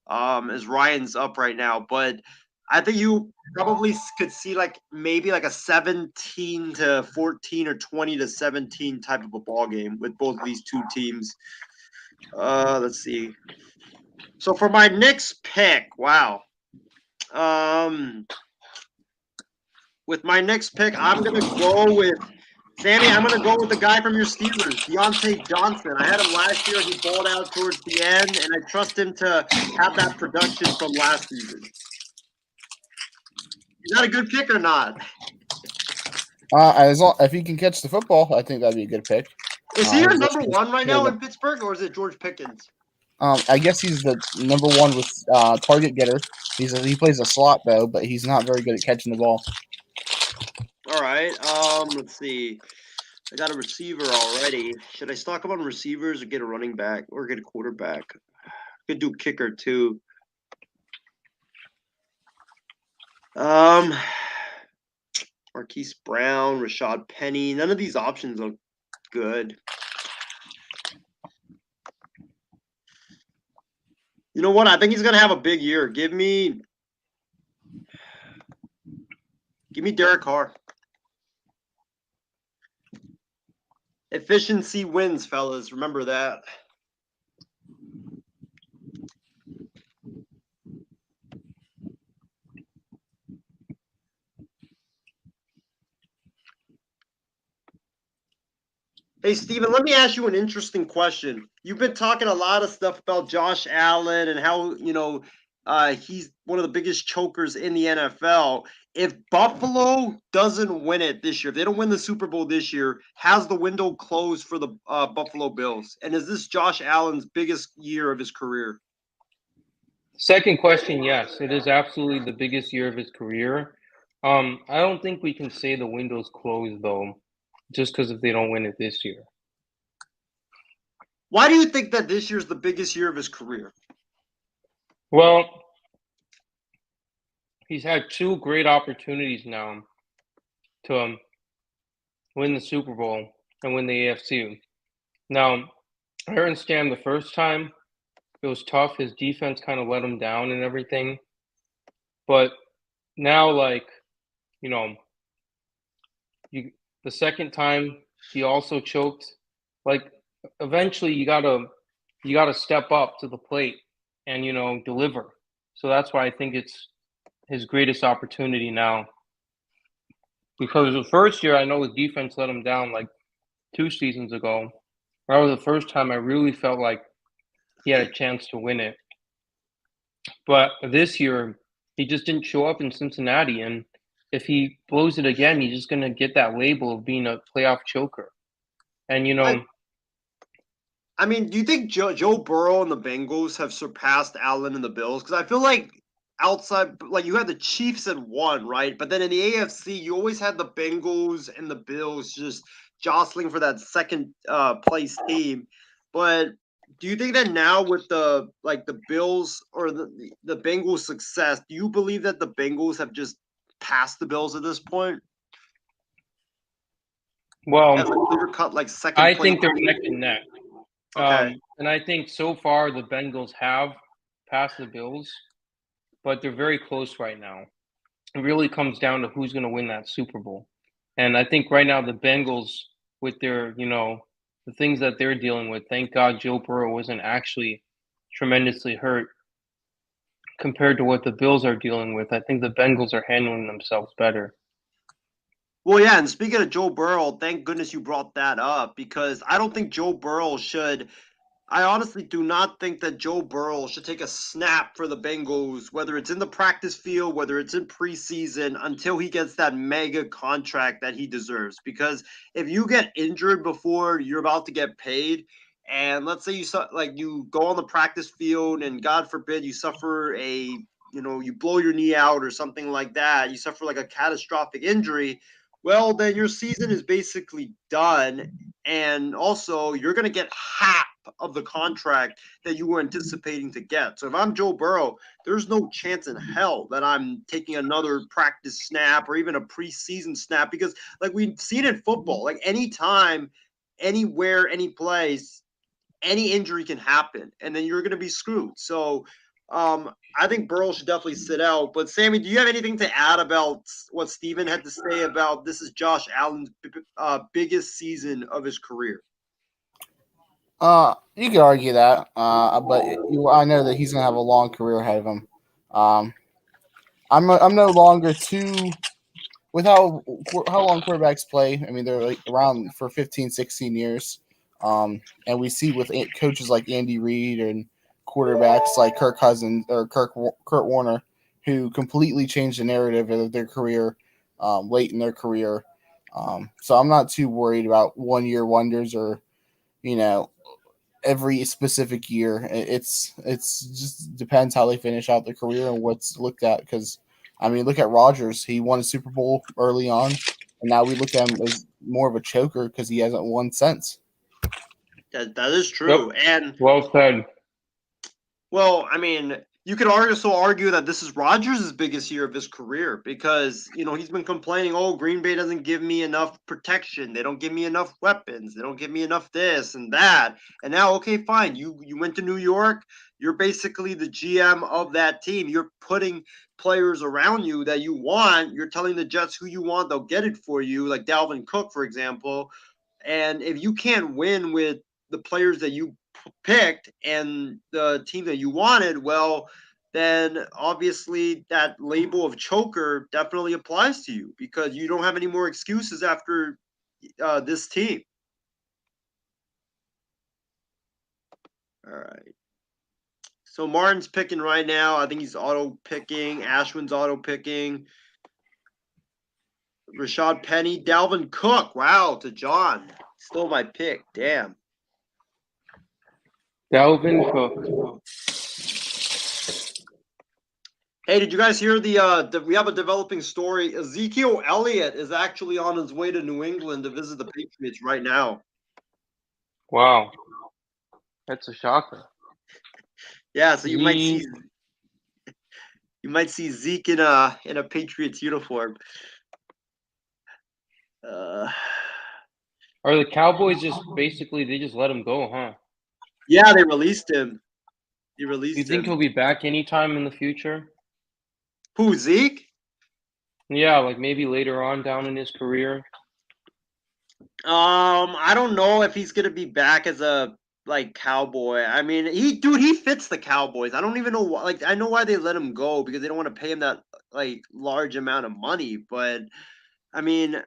Speaker 4: As Ryan's up right now, but I think you probably could see like maybe like a 17-14 or 20-17 type of a ball game with both of these two teams. Let's see. So for my next pick, wow. With my next pick, I'm going to go with Sammy. I'm going to go with the guy from your Steelers, Deontay Johnson. I had him last year. He balled out towards the end, and I trust him to have that production from last season. Is that a good pick or not?
Speaker 5: If he can catch the football, I think that'd be a good pick.
Speaker 4: Is he your number one right now in Pittsburgh, or is it George Pickens?
Speaker 5: I guess he's the number one with target getter. He plays a slot though, but he's not very good at catching the ball.
Speaker 4: All right. Let's see. I got a receiver already. Should I stock up on receivers or get a running back or get a quarterback? Could do kicker too. Marquise Brown, Rashad Penny. None of these options look good. You know what? I think he's gonna have a big year. Give me Derek Carr. Efficiency wins, fellas. Remember that. Hey, Steven, let me ask you an interesting question. You've been talking a lot of stuff about Josh Allen and how, he's one of the biggest chokers in the NFL. If Buffalo doesn't win it this year, if they don't win the Super Bowl this year, has the window closed for the Buffalo Bills? And is this Josh Allen's biggest year of his career?
Speaker 3: Second question, yes, it is absolutely the biggest year of his career. I don't think we can say the window's closed, though, just because if they don't win it this year.
Speaker 4: Why do you think that this year's the biggest year of his career?
Speaker 3: Well, he's had two great opportunities now to win the Super Bowl and win the AFC. Now, I understand the first time it was tough. His defense kind of let him down and everything. But now, the second time he also choked. Eventually you gotta step up to the plate and deliver. So that's why I think it's his greatest opportunity now. Because the first year I know the defense let him down 2 seasons ago. That was the first time I really felt like he had a chance to win it. But this year he just didn't show up in Cincinnati, and if he blows it again, he's just going to get that label of being a playoff choker. And,
Speaker 4: I mean, do you think Joe Burrow and the Bengals have surpassed Allen and the Bills? Because I feel like outside, you had the Chiefs at 1, right? But then in the AFC, you always had the Bengals and the Bills just jostling for that second place team. But do you think that now with the Bills or the Bengals' success, do you believe that the Bengals have just passed the Bills at this point?
Speaker 3: Well,
Speaker 4: as a clear-cut second
Speaker 3: I
Speaker 4: place
Speaker 3: think they're
Speaker 4: team?
Speaker 3: neck and neck.
Speaker 4: Okay.
Speaker 3: And I think so far the Bengals have passed the Bills, but they're very close right now. It really comes down to who's going to win that Super Bowl. And I think right now the Bengals, with their, the things that they're dealing with, thank God Joe Burrow wasn't actually tremendously hurt compared to what the Bills are dealing with. I think the Bengals are handling themselves better.
Speaker 4: Well, yeah, and speaking of Joe Burrow, thank goodness you brought that up, because I don't think Joe Burrow should – I honestly do not think that Joe Burrow should take a snap for the Bengals, whether it's in the practice field, whether it's in preseason, until he gets that mega contract that he deserves. Because if you get injured before you're about to get paid, and let's say you go on the practice field and God forbid you suffer you blow your knee out or something like that, you suffer a catastrophic injury, well, then your season is basically done. And also, you're going to get half of the contract that you were anticipating to get. So if I'm Joe Burrow, there's no chance in hell that I'm taking another practice snap or even a preseason snap, because we've seen in football, anytime, anywhere, any place, any injury can happen, and then you're going to be screwed. So I think Burrow should definitely sit out. But Sammy, do you have anything to add about what Steven had to say about this is Josh Allen's biggest season of his career?
Speaker 5: You could argue that, but I know that he's gonna have a long career ahead of him. I'm no longer too with how long quarterbacks play, I mean, they're like around for 15, 16 years. And we see with coaches like Andy Reid and quarterbacks like Kirk Cousins or Kurt Warner, who completely changed the narrative of their career late in their career. So I'm not too worried about 1 year wonders or, you know, every specific year. It's just depends how they finish out their career and what's looked at. Because I mean, look at Rodgers. He won a Super Bowl early on, and now we look at him as more of a choker because he hasn't won since.
Speaker 4: That is
Speaker 3: Yep.
Speaker 4: true. And
Speaker 3: Well said.
Speaker 4: well, I mean, you could argue that this is Rodgers' biggest year of his career because he's been complaining, oh, Green Bay doesn't give me enough protection, they don't give me enough weapons, they don't give me enough this and that. And now, okay, fine, you went to New York, you're basically the GM of that team. You're putting players around you that you want. You're telling the Jets who you want, they'll get it for you, like Dalvin Cook, for example. And if you can't win with the players that you picked and the team that you wanted, well, then obviously that label of choker definitely applies to you because you don't have any more excuses after this team. All right. So Martin's picking right now. I think he's auto picking. Ashwin's auto picking. Rashad Penny, Dalvin Cook. Wow, to John. Stole my pick. Damn.
Speaker 3: Dalvin Cook.
Speaker 4: Hey, did you guys hear we have a developing story? Ezekiel Elliott is actually on his way to New England to visit the Patriots right now.
Speaker 3: Wow. That's a shocker.
Speaker 4: Yeah, so you might see Zeke in a Patriots uniform.
Speaker 3: Are the Cowboys just basically they just let him go, huh?
Speaker 4: Yeah, they released him.
Speaker 3: You think he'll be back anytime in the future?
Speaker 4: Who, Zeke?
Speaker 3: Yeah, like maybe later on down in his career.
Speaker 4: I don't know if he's gonna be back as a Cowboy. I mean, he fits the Cowboys. I don't even know why. I know why they let him go because they don't want to pay him that large amount of money. But I mean,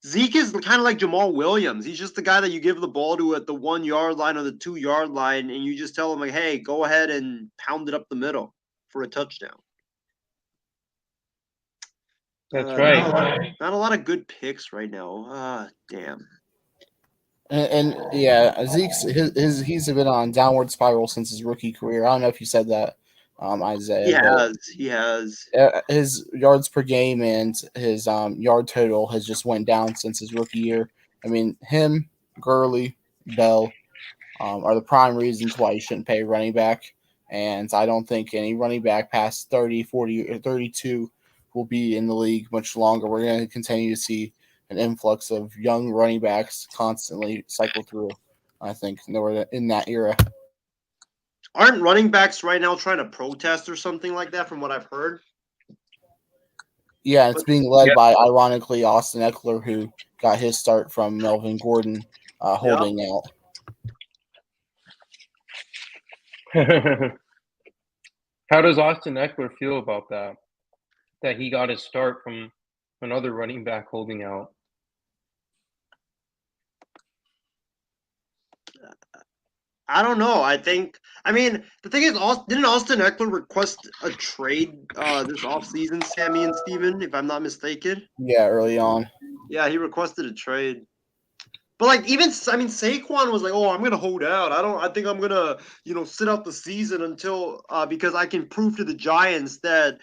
Speaker 4: Zeke is kind of like Jamal Williams. He's just the guy that you give the ball to at the 1 yard line or the 2 yard line, and you just tell him hey, go ahead and pound it up the middle for a touchdown.
Speaker 3: That's right.
Speaker 4: Not a lot of good picks right now. Damn.
Speaker 5: And yeah, he's been on downward spiral since his rookie career. I don't know if you said that, Isaiah.
Speaker 4: He has.
Speaker 5: His yards per game and his yard total has just went down since his rookie year. I mean, him, Gurley, Bell are the prime reasons why you shouldn't pay running back. And I don't think any running back past 30, 40, or 32 will be in the league much longer. We're going to continue to see an influx of young running backs constantly cycle through. I think we're in that era.
Speaker 4: Aren't running backs right now trying to protest or something like that from what I've heard?
Speaker 5: Yeah, it's being led by, ironically, Austin Eckler, who got his start from Melvin Gordon holding out.
Speaker 3: How does Austin Eckler feel about that? That he got his start from another running back holding out?
Speaker 4: I don't know. I mean, the thing is, didn't Austin Eckler request a trade this offseason, Sammy and Steven, if I'm not mistaken?
Speaker 5: Yeah, early on.
Speaker 4: Yeah, he requested a trade. But Saquon was like, "Oh, I'm gonna hold out. I think I'm gonna, sit out the season until because I can prove to the Giants that,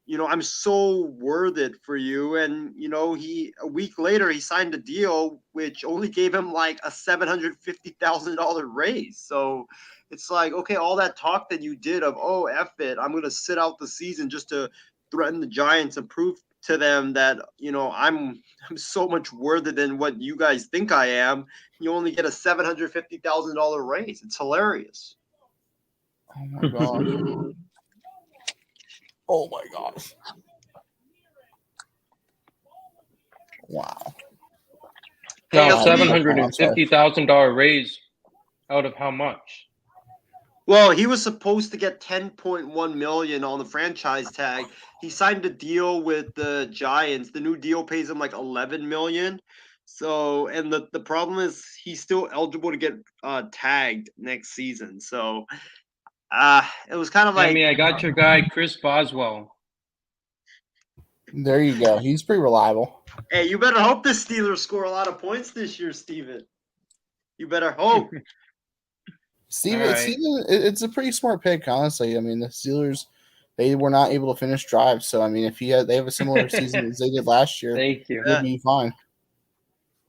Speaker 4: I'm so worth it for you." And a week later he signed a deal which only gave him like a $750,000 raise. So it's like, okay, all that talk that you did of, oh, F it, I'm gonna sit out the season just to threaten the Giants and prove to them that I'm so much worthy than what you guys think I am. You only get a $750,000 raise. It's hilarious.
Speaker 5: Oh my gosh. Oh my gosh. Wow.
Speaker 3: Now, $750,000 raise out of how much?
Speaker 4: Well, he was supposed to get 10.1 million on the franchise tag. He signed a deal with the Giants. The new deal pays him like 11 million. So, and the problem is he's still eligible to get tagged next season. So, it was kind of like,
Speaker 3: Sammy, I got your guy, Chris Boswell.
Speaker 5: There you go. He's pretty reliable.
Speaker 4: hey, you better hope the Steelers score a lot of points this year, Steven. You better hope.
Speaker 5: Steven,
Speaker 3: Right.
Speaker 5: it's a pretty smart pick, honestly. I mean, the Steelers, they were not able to finish drives. So, I mean, if they have a similar season as they did last year,
Speaker 3: Thank you.
Speaker 5: they'll be fine.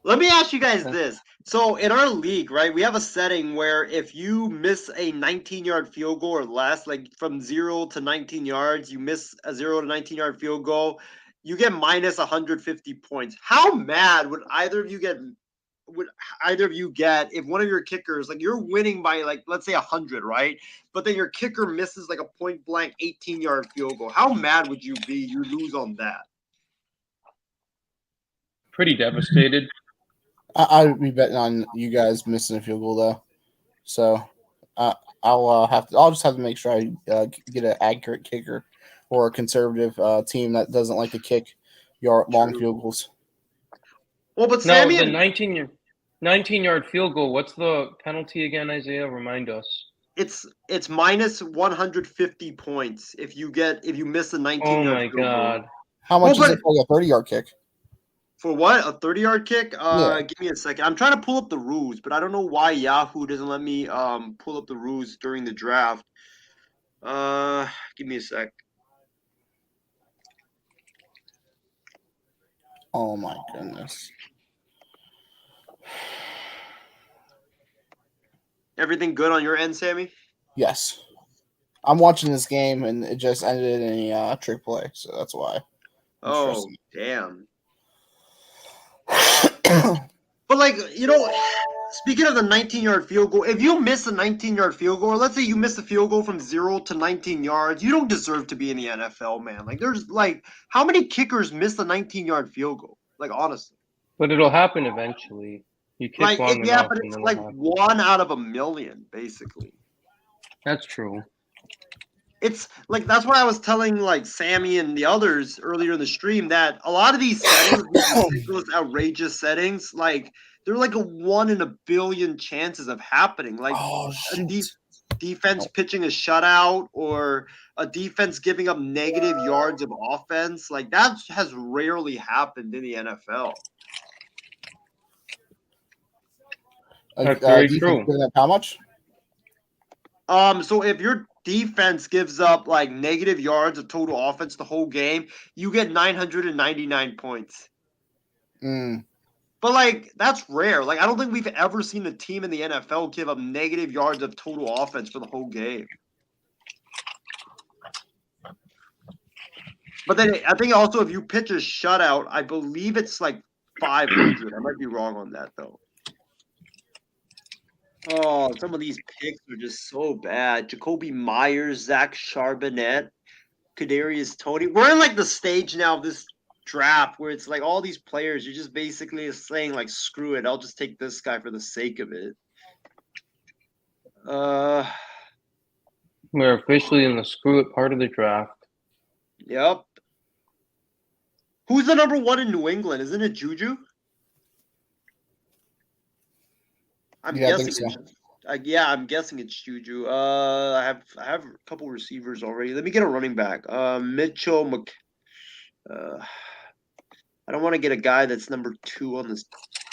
Speaker 4: Let me ask you guys this. So in our league, right, we have a setting where if you miss a 19-yard field goal or less, like from 0 to 19 yards, you miss a 0 to 19-yard field goal, you get minus 150 points. How mad would either of you get if one of your kickers, like you're winning by like let's say 100, right? But then your kicker misses like a point blank 18-yard field goal. How mad would you be? You lose on that.
Speaker 3: Pretty devastated.
Speaker 5: I would be betting on you guys missing a field goal though. So I'll just have to make sure I get an accurate kicker or a conservative team that doesn't like to kick long field goals.
Speaker 4: Well, but
Speaker 3: No,
Speaker 4: Sammy,
Speaker 3: the 19-yard field goal. What's the penalty again, Isaiah? Remind us.
Speaker 4: it's minus 150 points if you miss a 19-yard
Speaker 3: Oh my
Speaker 4: field
Speaker 3: God.
Speaker 4: goal.
Speaker 5: How much
Speaker 4: Well,
Speaker 5: is it for a 30-yard kick?
Speaker 4: For what? A 30-yard kick?
Speaker 5: Yeah.
Speaker 4: Give me a second. I'm trying to pull up the rules, but I don't know why Yahoo doesn't let me pull up the rules during the draft. Give me a sec.
Speaker 5: Oh my goodness.
Speaker 4: Everything good on your end, Sammy?
Speaker 5: Yes. I'm watching this game and it just ended in a trick play, so that's why.
Speaker 4: Oh, damn. But like, speaking of the 19-yard field goal, if you miss a 19-yard field goal, or let's say you miss a field goal from 0 to 19 yards, you don't deserve to be in the NFL, man. Like, there's like, how many kickers miss the 19-yard field goal? Like, honestly.
Speaker 3: But it'll happen eventually. You kick
Speaker 4: Like,
Speaker 3: long
Speaker 4: yeah,
Speaker 3: enough,
Speaker 4: but
Speaker 3: and
Speaker 4: it's
Speaker 3: then
Speaker 4: like
Speaker 3: it'll happen.
Speaker 4: 1 out of 1,000,000, basically.
Speaker 3: That's true.
Speaker 4: It's like that's why I was telling like Sammy and the others earlier in the stream that a lot of these settings, these ridiculous, outrageous settings, like they're like a 1 in a billion chances of happening. Like defense pitching a shutout or a defense giving up negative yards of offense. Like that has rarely happened in the NFL.
Speaker 3: That's very true.
Speaker 5: How much?
Speaker 4: So if your defense gives up like negative yards of total offense the whole game, you get 999 points. But like that's rare. Like I don't think we've ever seen a team in the NFL give up negative yards of total offense for the whole game. But then I think also if you pitch a shutout, I believe it's like 500. I might be wrong on that though. Oh, some of these picks are just so bad. Jacoby Myers, Zach Charbonnet, Kadarius Toney. We're in like the stage now of this draft where it's like all these players, you're just basically saying like, screw it, I'll just take this guy for the sake of it.
Speaker 3: We're officially in the screw it part of the draft.
Speaker 4: Yep. Who's the number 1 in New England? Isn't it Juju? I'm guessing it's Juju. I have a couple receivers already. Let me get a running back. Mitchell I don't want to get a guy that's number 2 on this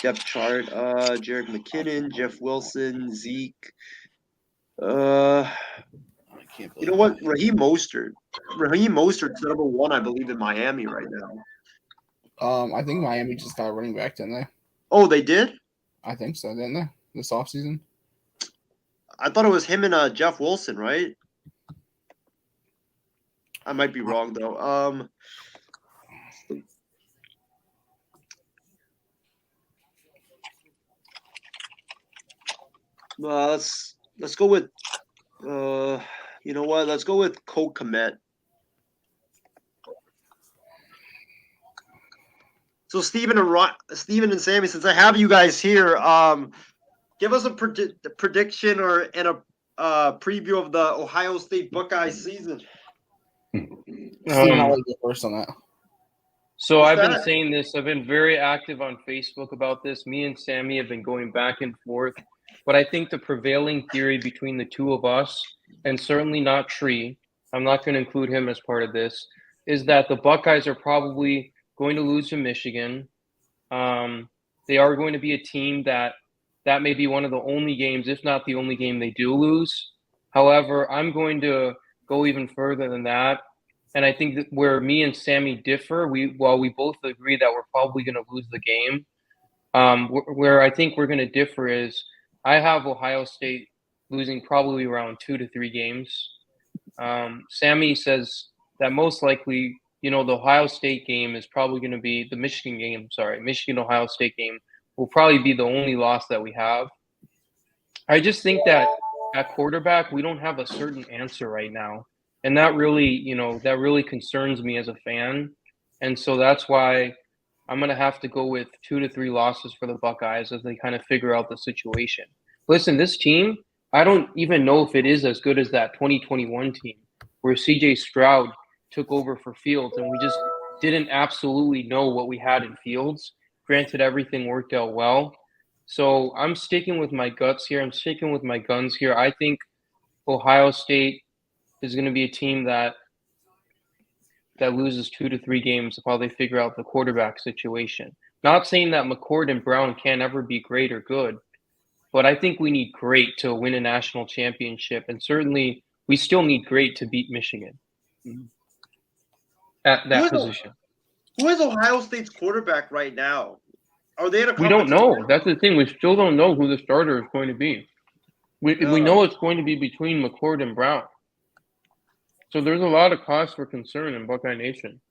Speaker 4: depth chart. Jerick McKinnon, Jeff Wilson, Zeke. You know what? Raheem Mostert's number 1, I believe, in Miami right now.
Speaker 5: I think Miami just got a running back, didn't they?
Speaker 4: Oh, they did?
Speaker 5: I think so, didn't they? This offseason?
Speaker 4: I thought it was him and Jeff Wilson, right? I might be wrong though. Let's go with you know what? Let's go with Cole Kmet. So Steven and Sammy, since I have you guys here, give us a prediction preview of the Ohio State Buckeyes season.
Speaker 5: Steven, I'll let you go first on that.
Speaker 3: So
Speaker 4: What's
Speaker 3: I've been
Speaker 4: that?
Speaker 3: saying this. I've been very active on Facebook about this. Me and Sammy have been going back and forth. But I think the prevailing theory between the two of us, and certainly not Tree, I'm not going to include him as part of this, is that the Buckeyes are probably going to lose to Michigan. They are going to be a team that may be one of the only games, if not the only game, they do lose. However, I'm going to go even further than that. And I think that where me and Sammy differ, while we both agree that we're probably going to lose the game, where I think we're going to differ is I have Ohio State losing probably around 2 to 3 games. Sammy says that most likely, the Ohio State game is probably going to be the Michigan game. Sorry, Michigan Ohio State game will probably be the only loss that we have. I just think that at quarterback, we don't have a certain answer right now. And that really concerns me as a fan. And so that's why I'm going to have to go with 2 to 3 losses for the Buckeyes as they kind of figure out the situation. Listen, this team, I don't even know if it is as good as that 2021 team where CJ Stroud took over for Fields and we just didn't absolutely know what we had in Fields. Granted, everything worked out well. So I'm sticking with my guts here. I'm sticking with my guns here. I think Ohio State is going to be a team that loses 2 to 3 games while they figure out the quarterback situation. Not saying that McCord and Brown can't ever be great or good, but I think we need great to win a national championship, and certainly we still need great to beat Michigan at that position.
Speaker 4: Who is Ohio State's quarterback right now? Are they in a
Speaker 3: We don't
Speaker 4: competition?
Speaker 3: know. That's the thing. We still don't know who the starter is going to be. We know it's going to be between McCord and Brown. So there's a lot of cause for concern in Buckeye Nation.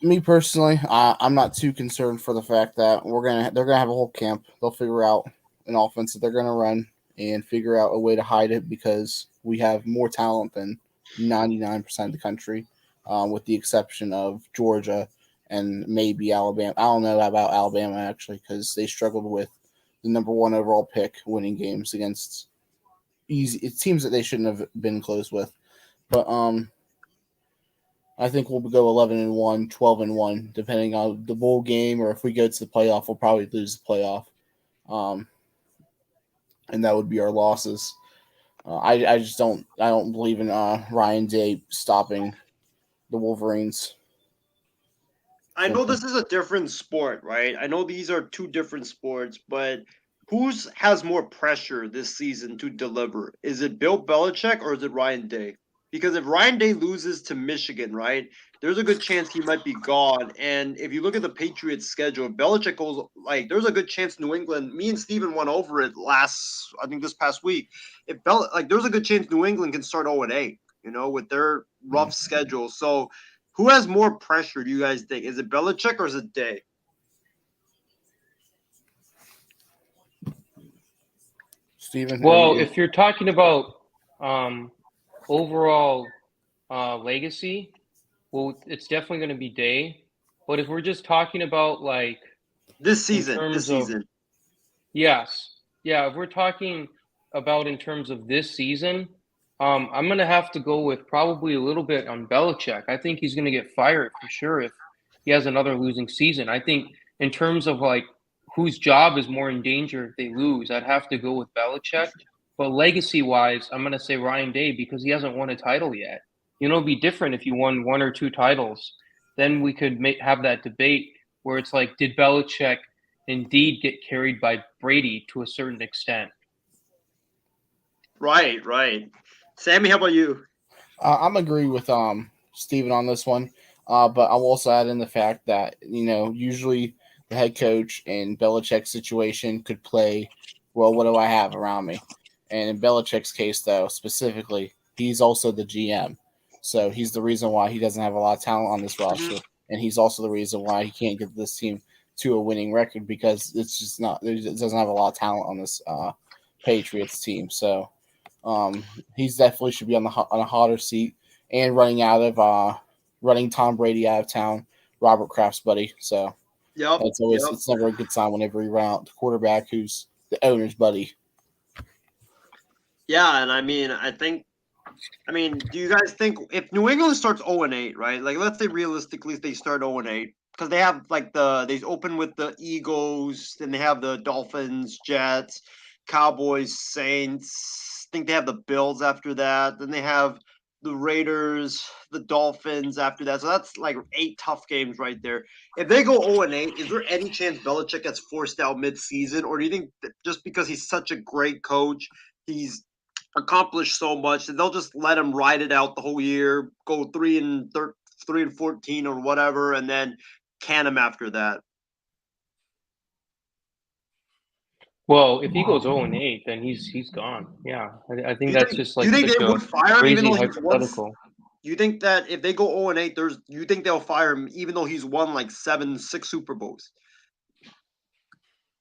Speaker 5: Me personally, I'm not too concerned for the fact that they're gonna have a whole camp. They'll figure out an offense that they're gonna run and figure out a way to hide it because we have more talent than 99% of the country, with the exception of Georgia and maybe Alabama. I don't know about Alabama actually because they struggled with the number 1 overall pick winning games against it teams that they shouldn't have been close with. But I think we'll go 11-1, 12-1, depending on the bowl game, or if we go to the playoff, we'll probably lose the playoff, and that would be our losses. I just don't believe in Ryan Day stopping the Wolverines.
Speaker 4: I know this is a different sport, right? I know these are two different sports, but who's has more pressure this season to deliver? Is it Bill Belichick or is it Ryan Day? Because if Ryan Day loses to Michigan, right, there's a good chance he might be gone. And if you look at the Patriots' schedule, if Belichick goes, there's a good chance New England. Me and Steven went over it this past week. There's a good chance New England can start 0-8, with their rough schedule. So, who has more pressure? Do you guys think? Is it Belichick or is it Day?
Speaker 5: Steven?
Speaker 3: Well, if you're talking about overall legacy, well, it's definitely going to be Day. But if we're just talking about
Speaker 4: this season,
Speaker 3: yes, yeah, if we're talking about in terms of this season, I'm going to have to go with probably a little bit on Belichick. I think he's going to get fired for sure if he has another losing season. I think in terms of whose job is more in danger if they lose, I'd have to go with Belichick. But legacy-wise, I'm going to say Ryan Day because he hasn't won a title yet. It'd be different if you won 1 or 2 titles. Then we could have that debate where it's did Belichick indeed get carried by Brady to a certain extent?
Speaker 4: Right. Sammy, how about you?
Speaker 5: I'm agree with Steven on this one, but I'll also add in the fact that usually the head coach in Belichick's situation could play, well, what do I have around me? And in Belichick's case, though, specifically, he's also the GM. So he's the reason why he doesn't have a lot of talent on this roster. And he's also the reason why he can't get this team to a winning record because it doesn't have a lot of talent on this Patriots team. So he's definitely should be on a hotter seat and running Tom Brady out of town, Robert Kraft's buddy. So
Speaker 4: Yep.
Speaker 5: It's never a good sign whenever you run out the quarterback who's the owner's buddy.
Speaker 4: Yeah, and I mean, do you guys think if New England starts 0-8, right? Like, let's say realistically they start 0-8 because they have they open with the Eagles, then they have the Dolphins, Jets, Cowboys, Saints. I think they have the Bills after that. Then they have the Raiders, the Dolphins after that. So that's like 8 tough games right there. If they go 0-8, is there any chance Belichick gets forced out mid-season, or do you think that just because he's such a great coach, he's accomplished so much that they'll just let him ride it out the whole year, go 3-14 or whatever, and then can him after that?
Speaker 3: Well, if he goes 0-8, then he's gone. Yeah, I think that's just
Speaker 4: Do you
Speaker 3: like
Speaker 4: think
Speaker 3: such
Speaker 4: they
Speaker 3: a
Speaker 4: would fire him even
Speaker 3: crazy
Speaker 4: though he's won?
Speaker 3: hypothetical.
Speaker 4: You think that if they go 0-8, you think they'll fire him even though he's won like 6 Super Bowls?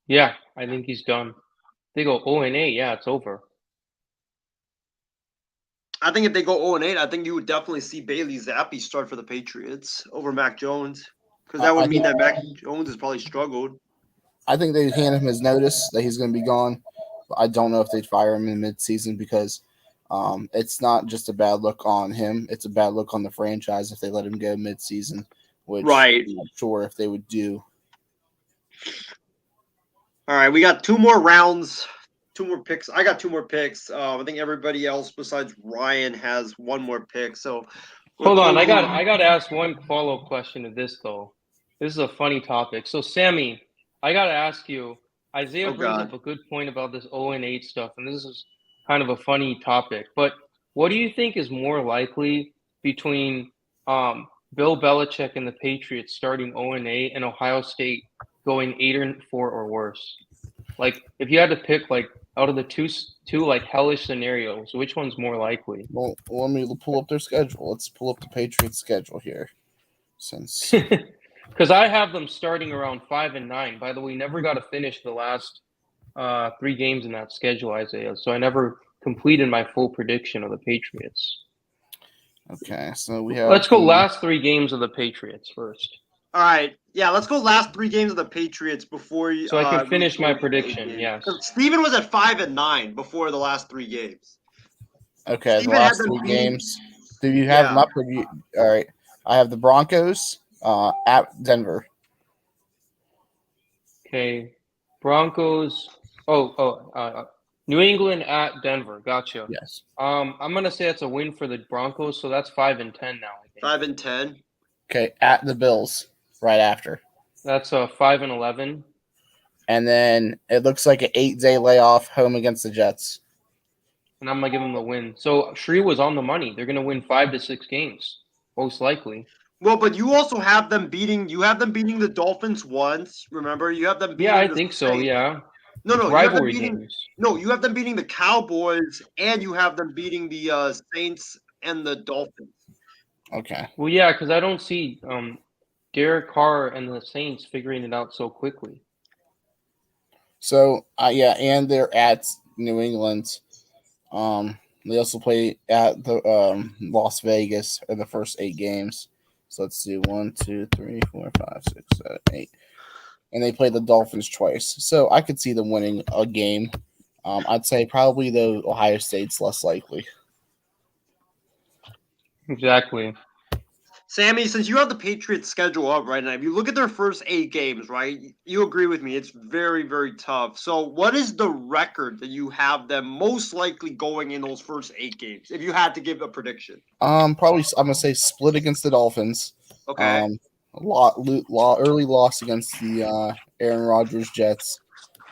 Speaker 3: Yeah, I think he's done. They go 0-8, yeah, it's over.
Speaker 4: I think if they go 0-8, I think you would definitely see Bailey Zappi start for the Patriots over Mac Jones, because that would mean that Mac Jones has probably struggled.
Speaker 5: I think they hand him his notice that he's going to be gone. But I don't know if they'd fire him in midseason because it's not just a bad look on him; it's a bad look on the franchise if they let him go midseason, which
Speaker 4: Right.
Speaker 5: I'm not sure if they would do.
Speaker 4: All right, we got 2 more rounds, 2 more picks. I got 2 more picks. I think everybody else besides Ryan has 1 more pick. So
Speaker 3: Hold on, I got to ask one follow-up question to this though. This is a funny topic. So Sammy, I got to ask you. Isaiah brings up a good point about this 0-8 stuff, and this is kind of a funny topic. But what do you think is more likely between Bill Belichick and the Patriots starting 0-8 and Ohio State going 8-4 or worse? Like, if you had to pick, like, out of the two like hellish scenarios, which one's more likely?
Speaker 5: Well, let me pull up their schedule. Let's pull up the Patriots' schedule here, since
Speaker 3: because I have them starting around 5-9. By the way, never got to finish the last 3 games in that schedule, Isaiah. So I never completed my full prediction of the Patriots.
Speaker 5: Okay, so we have.
Speaker 3: Let's go last 3 games of the Patriots first.
Speaker 4: All right, yeah, let's go last 3 games of the Patriots before you.
Speaker 3: So I can finish my prediction. Yes.
Speaker 4: Steven was at 5-9 before the last 3 games.
Speaker 5: Okay, the last 3 games. Do you have them up? All right, I have the Broncos at Denver.
Speaker 3: Okay, Broncos. New England at Denver. Gotcha.
Speaker 5: Yes.
Speaker 3: I'm gonna say that's a win for the Broncos. So that's 5-10 now. I think.
Speaker 4: 5-10.
Speaker 5: Okay, at the Bills right after.
Speaker 3: That's 5-11.
Speaker 5: And then it looks like an 8-day layoff home against the Jets.
Speaker 3: And I'm gonna give them the win. So Shree was on the money. They're gonna win 5 to 6 games, most likely.
Speaker 4: Well, but you also have them beating. You have them beating the Dolphins once. Remember, you have them. Beating
Speaker 3: I think so. Yeah.
Speaker 4: No,
Speaker 3: it's rivalry games.
Speaker 4: No, you have them beating the Cowboys, and you have them beating the Saints and the Dolphins.
Speaker 5: Okay.
Speaker 3: Well, yeah, because I don't see Derek Carr and the Saints figuring it out so quickly.
Speaker 5: So and they're at New England. They also play at the Las Vegas in the first 8 games. So let's see, 1, 2, 3, 4, 5, 6, 7, 8, and they play the Dolphins twice. So I could see them winning a game. I'd say probably though Ohio State's less likely.
Speaker 3: Exactly.
Speaker 4: Sammy, since you have the Patriots schedule up right now, if you look at their first 8 games, right, you agree with me, it's very, very tough. So what is the record that you have them most likely going in those first 8 games, if you had to give a prediction?
Speaker 5: Probably I'm going to say split against the Dolphins.
Speaker 4: Okay.
Speaker 5: Early loss against the Aaron Rodgers Jets.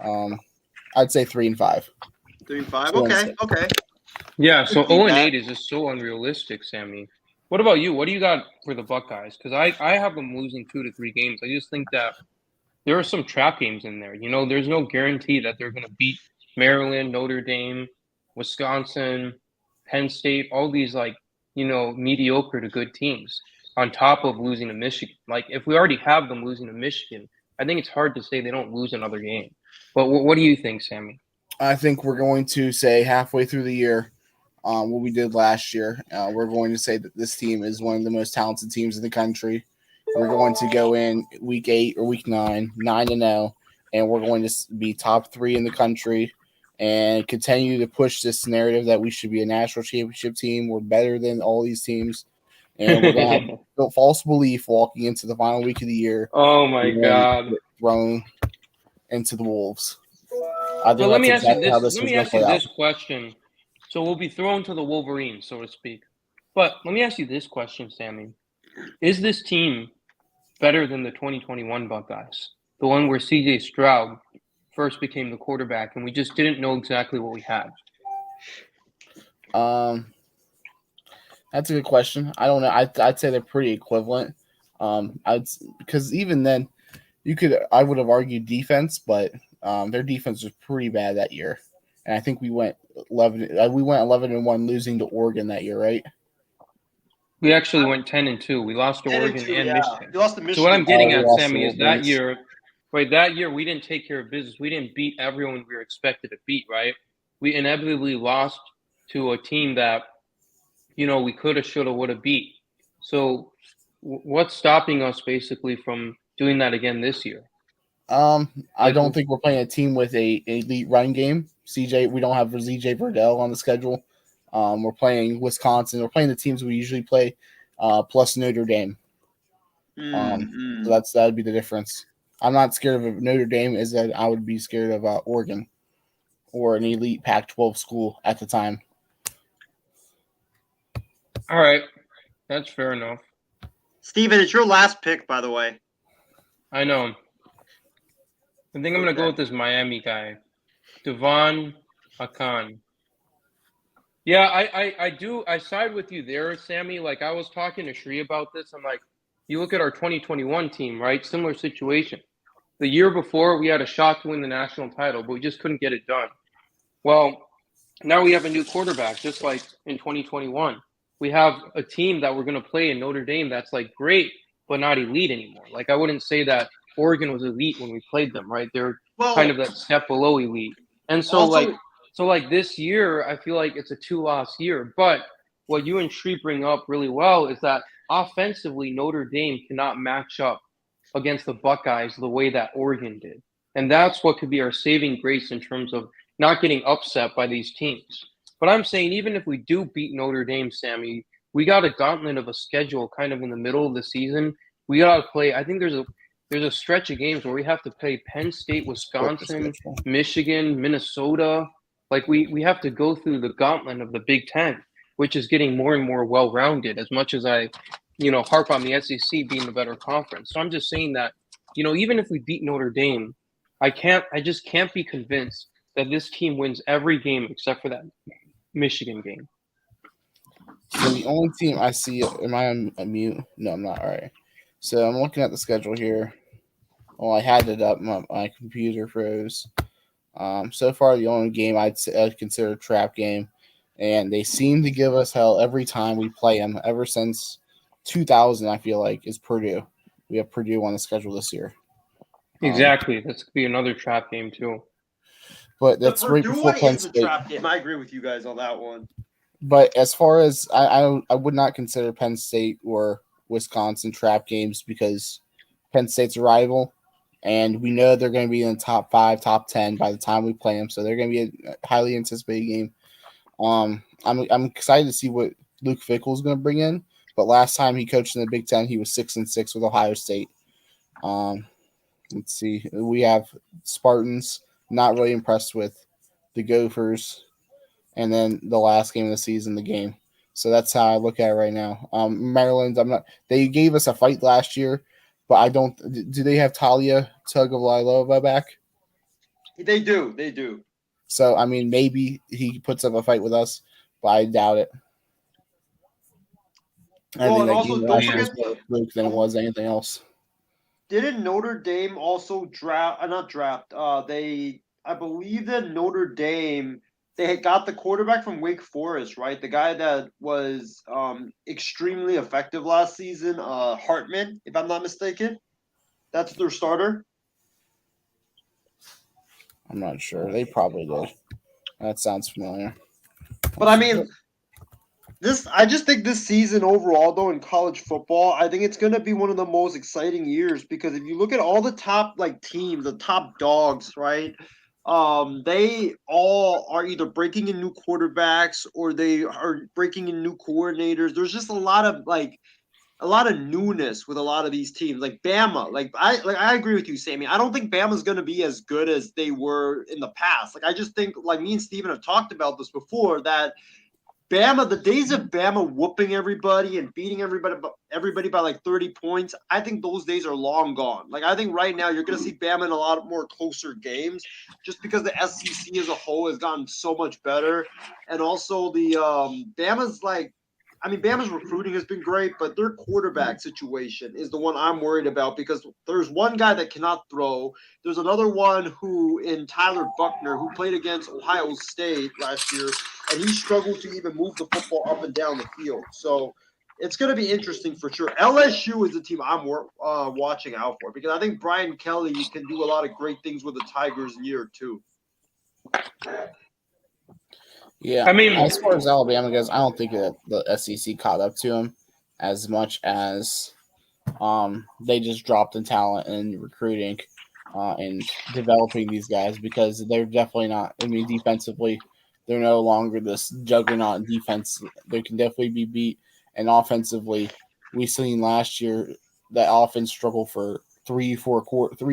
Speaker 5: I'd say 3-5.
Speaker 4: 3-5, okay.
Speaker 3: Yeah, so 0-8 is just so unrealistic, Sammy. What about you? What do you got for the Buckeyes? Because I have them losing 2 to 3 games. I just think that there are some trap games in there. You know, there's no guarantee that they're going to beat Maryland, Notre Dame, Wisconsin, Penn State, all these mediocre to good teams on top of losing to Michigan. Like, if we already have them losing to Michigan, I think it's hard to say they don't lose another game. But what do you think, Sammy?
Speaker 5: I think we're going to say halfway through the year, what we did last year. We're going to say that this team is one of the most talented teams in the country, We're going to go in week 8 or week 9, 9-0, and we're going to be top 3 in the country and continue to push this narrative that we should be a national championship team. We're better than all these teams, and we're going to have false belief walking into the final week of the year.
Speaker 3: Oh my God!
Speaker 5: Get thrown into the wolves. I think
Speaker 3: But let
Speaker 5: that's
Speaker 3: me ask you
Speaker 5: exactly how
Speaker 3: this.
Speaker 5: this
Speaker 3: Let
Speaker 5: was
Speaker 3: me
Speaker 5: going to
Speaker 3: ask you
Speaker 5: play out.
Speaker 3: this question. So we'll be thrown to the Wolverines, so to speak. But let me ask you this question, Sammy: is this team better than the 2021 Buckeyes, the one where C.J. Stroud first became the quarterback, and we just didn't know exactly what we had?
Speaker 5: That's a good question. I don't know. I'd say they're pretty equivalent. Because even then, I would have argued defense, but their defense was pretty bad that year, and I think we went 11. We went 11-1, losing to Oregon that year, right?
Speaker 3: We actually went 10-2. We lost to Oregon
Speaker 4: 10-2,
Speaker 3: and
Speaker 4: yeah.
Speaker 3: Michigan.
Speaker 4: You lost to Michigan.
Speaker 3: So what I'm getting
Speaker 5: we
Speaker 3: at,
Speaker 5: lost
Speaker 3: Sammy,
Speaker 5: to
Speaker 3: is that
Speaker 5: Wolverines.
Speaker 3: year, right? That year we didn't take care of business. We didn't beat everyone we were expected to beat, right? We inevitably lost to a team that, we could have, should have, would have beat. So what's stopping us basically from doing that again this year?
Speaker 5: I don't think we're playing a team with a elite run game. We don't have ZJ Verdell on the schedule. We're playing Wisconsin. We're playing the teams we usually play, plus Notre Dame. So that'd be the difference. I'm not scared of Notre Dame as that I would be scared of Oregon or an elite Pac-12 school at the time.
Speaker 3: All right, that's fair enough.
Speaker 4: Steven, it's your last pick, by the way.
Speaker 3: I know. I think I'm going to go with this Miami guy, Devon Akan. Yeah, I do. I side with you there, Sammy. Like, I was talking to Shree about this. I'm like, you look at our 2021 team, right? Similar situation. The year before, we had a shot to win the national title, but we just couldn't get it done. Well, now we have a new quarterback, just like in 2021. We have a team that we're going to play in Notre Dame that's like great, but not elite anymore. Like, I wouldn't say that Oregon was elite when we played them, right? They're kind of that step below elite. And so, like this year, I feel like it's a 2-loss year. But what you and Shree bring up really well is that offensively, Notre Dame cannot match up against the Buckeyes the way that Oregon did. And that's what could be our saving grace in terms of not getting upset by these teams. But I'm saying even if we do beat Notre Dame, Sammy, we got a gauntlet of a schedule kind of in the middle of the season. We got to play. I think there's a stretch of games where we have to play Penn State, Wisconsin, Michigan, Minnesota. Like we have to go through the gauntlet of the Big Ten, which is getting more and more well-rounded as much as I, harp on the SEC being the better conference. So I'm just saying that, even if we beat Notre Dame, I just can't be convinced that this team wins every game except for that Michigan game.
Speaker 5: So the only team I see, am I on mute? No, I'm not. All right. So I'm looking at the schedule here. Well, I had it up. My computer froze. So far, the only game I'd consider a trap game, and they seem to give us hell every time we play them. Ever since 2000, I feel like, is Purdue. We have Purdue on the schedule this year.
Speaker 3: Exactly. That's going to be another trap game, too.
Speaker 5: But that's right before Penn State.
Speaker 4: Trap game. I agree with you guys on that one.
Speaker 5: But as far as I would not consider Penn State or Wisconsin trap games because Penn State's a rival, and we know they're going to be in the top 5, top 10 by the time we play them. So they're going to be a highly anticipated game. I'm excited to see what Luke Fickell is going to bring in. But last time he coached in the Big Ten, he was 6-6 with Ohio State. Let's see. We have Spartans. Not really impressed with the Gophers. And then the last game of the season, the game. So that's how I look at it right now. Maryland, they gave us a fight last year, but I don't. Do they have Talia Tagovailoa back?
Speaker 4: They do.
Speaker 5: So, I mean, maybe he puts up a fight with us, but I doubt it. I think that game last year was more fluke than it was anything else.
Speaker 4: Didn't Notre Dame also draft? Not draft. I believe that Notre Dame. They had got the quarterback from Wake Forest, right? The guy that was extremely effective last season, Hartman, if I'm not mistaken. That's their starter.
Speaker 5: I'm not sure. They probably did. That sounds familiar.
Speaker 4: But I mean, I just think this season overall, though, in college football, I think it's going to be one of the most exciting years because if you look at all the top teams, the top dogs, right? They all are either breaking in new quarterbacks or they are breaking in new coordinators. There's just a lot of newness with a lot of these teams. Like Bama, I agree with you, Sammy. I don't think Bama's going to be as good as they were in the past. Like I just think, like me and Steven have talked about this before, that Bama, the days of Bama whooping everybody and beating everybody by like 30 points, I think those days are long gone. Like I think right now you're going to see Bama in a lot more closer games just because the SEC as a whole has gotten so much better. And also the Bama's recruiting has been great, but their quarterback situation is the one I'm worried about because there's one guy that cannot throw. There's another one who in Tyler Buckner who played against Ohio State last year and he struggled to even move the football up and down the field. So it's going to be interesting for sure. LSU is the team I'm watching out for because I think Brian Kelly can do a lot of great things with the Tigers in year two.
Speaker 5: Yeah,
Speaker 6: I mean,
Speaker 5: as far as Alabama goes, I don't think that the SEC caught up to them as much as they just dropped in talent and recruiting and developing these guys because they're definitely not. I mean, defensively, they're no longer this juggernaut defense. They can definitely be beat, and offensively, we seen last year that offense struggle for 3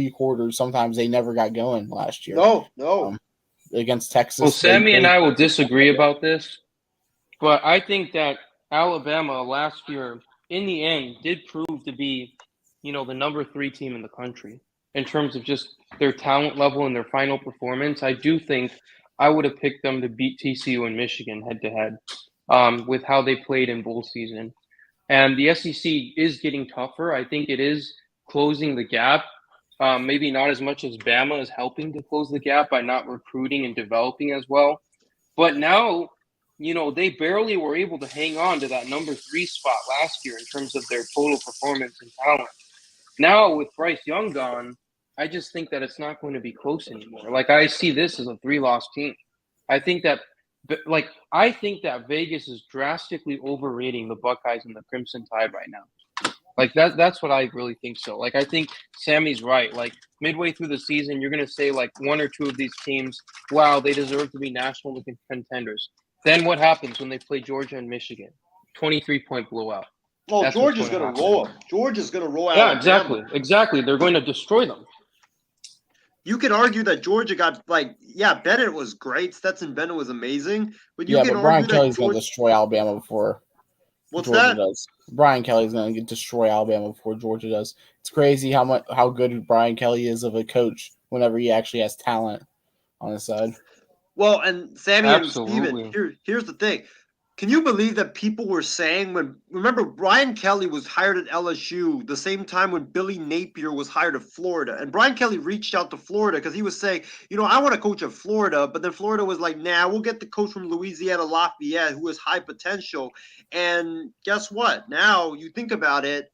Speaker 5: quarters. Sometimes they never got going last year.
Speaker 4: No.
Speaker 5: Against
Speaker 3: Well,
Speaker 5: Texas,
Speaker 3: Sammy and I will disagree about this, but I think that Alabama last year, in the end, did prove to be, the number 3 team in the country in terms of just their talent level and their final performance. I do think I would have picked them to beat TCU and Michigan head to head, with how they played in bowl season. And the SEC is getting tougher. I think it is closing the gap. Maybe not as much as Bama is helping to close the gap by not recruiting and developing as well. But now, they barely were able to hang on to that number 3 spot last year in terms of their total performance and talent. Now, with Bryce Young gone, I just think that it's not going to be close anymore. Like, I see this as a 3-loss team. I think that Vegas is drastically overrating the Buckeyes and the Crimson Tide right now. Like that's what I really think so. Like I think Sammy's right. Like midway through the season, you're gonna say like 1 or 2 of these teams, wow, they deserve to be national contenders. Then what happens when they play Georgia and Michigan? 23-point blowout.
Speaker 4: Well, Georgia's going to roll them. Georgia's going to roll out.
Speaker 3: Yeah, exactly. They're going to destroy them.
Speaker 4: You can argue that Georgia got Bennett was great. Stetson Bennett was amazing. But
Speaker 5: Brian Kelly's going to destroy Alabama before Georgia does. Brian Kelly's going to destroy Alabama before Georgia does. It's crazy how good Brian Kelly is of a coach whenever he actually has talent on his side.
Speaker 4: Well, and Sammy
Speaker 3: Absolutely.
Speaker 4: and Steven, here's the thing. Can you believe that people were saying remember Brian Kelly was hired at LSU the same time when Billy Napier was hired at Florida. And Brian Kelly reached out to Florida because he was saying, I want to coach at Florida. But then Florida was like, nah, we'll get the coach from Louisiana Lafayette who has high potential. And guess what? Now you think about it,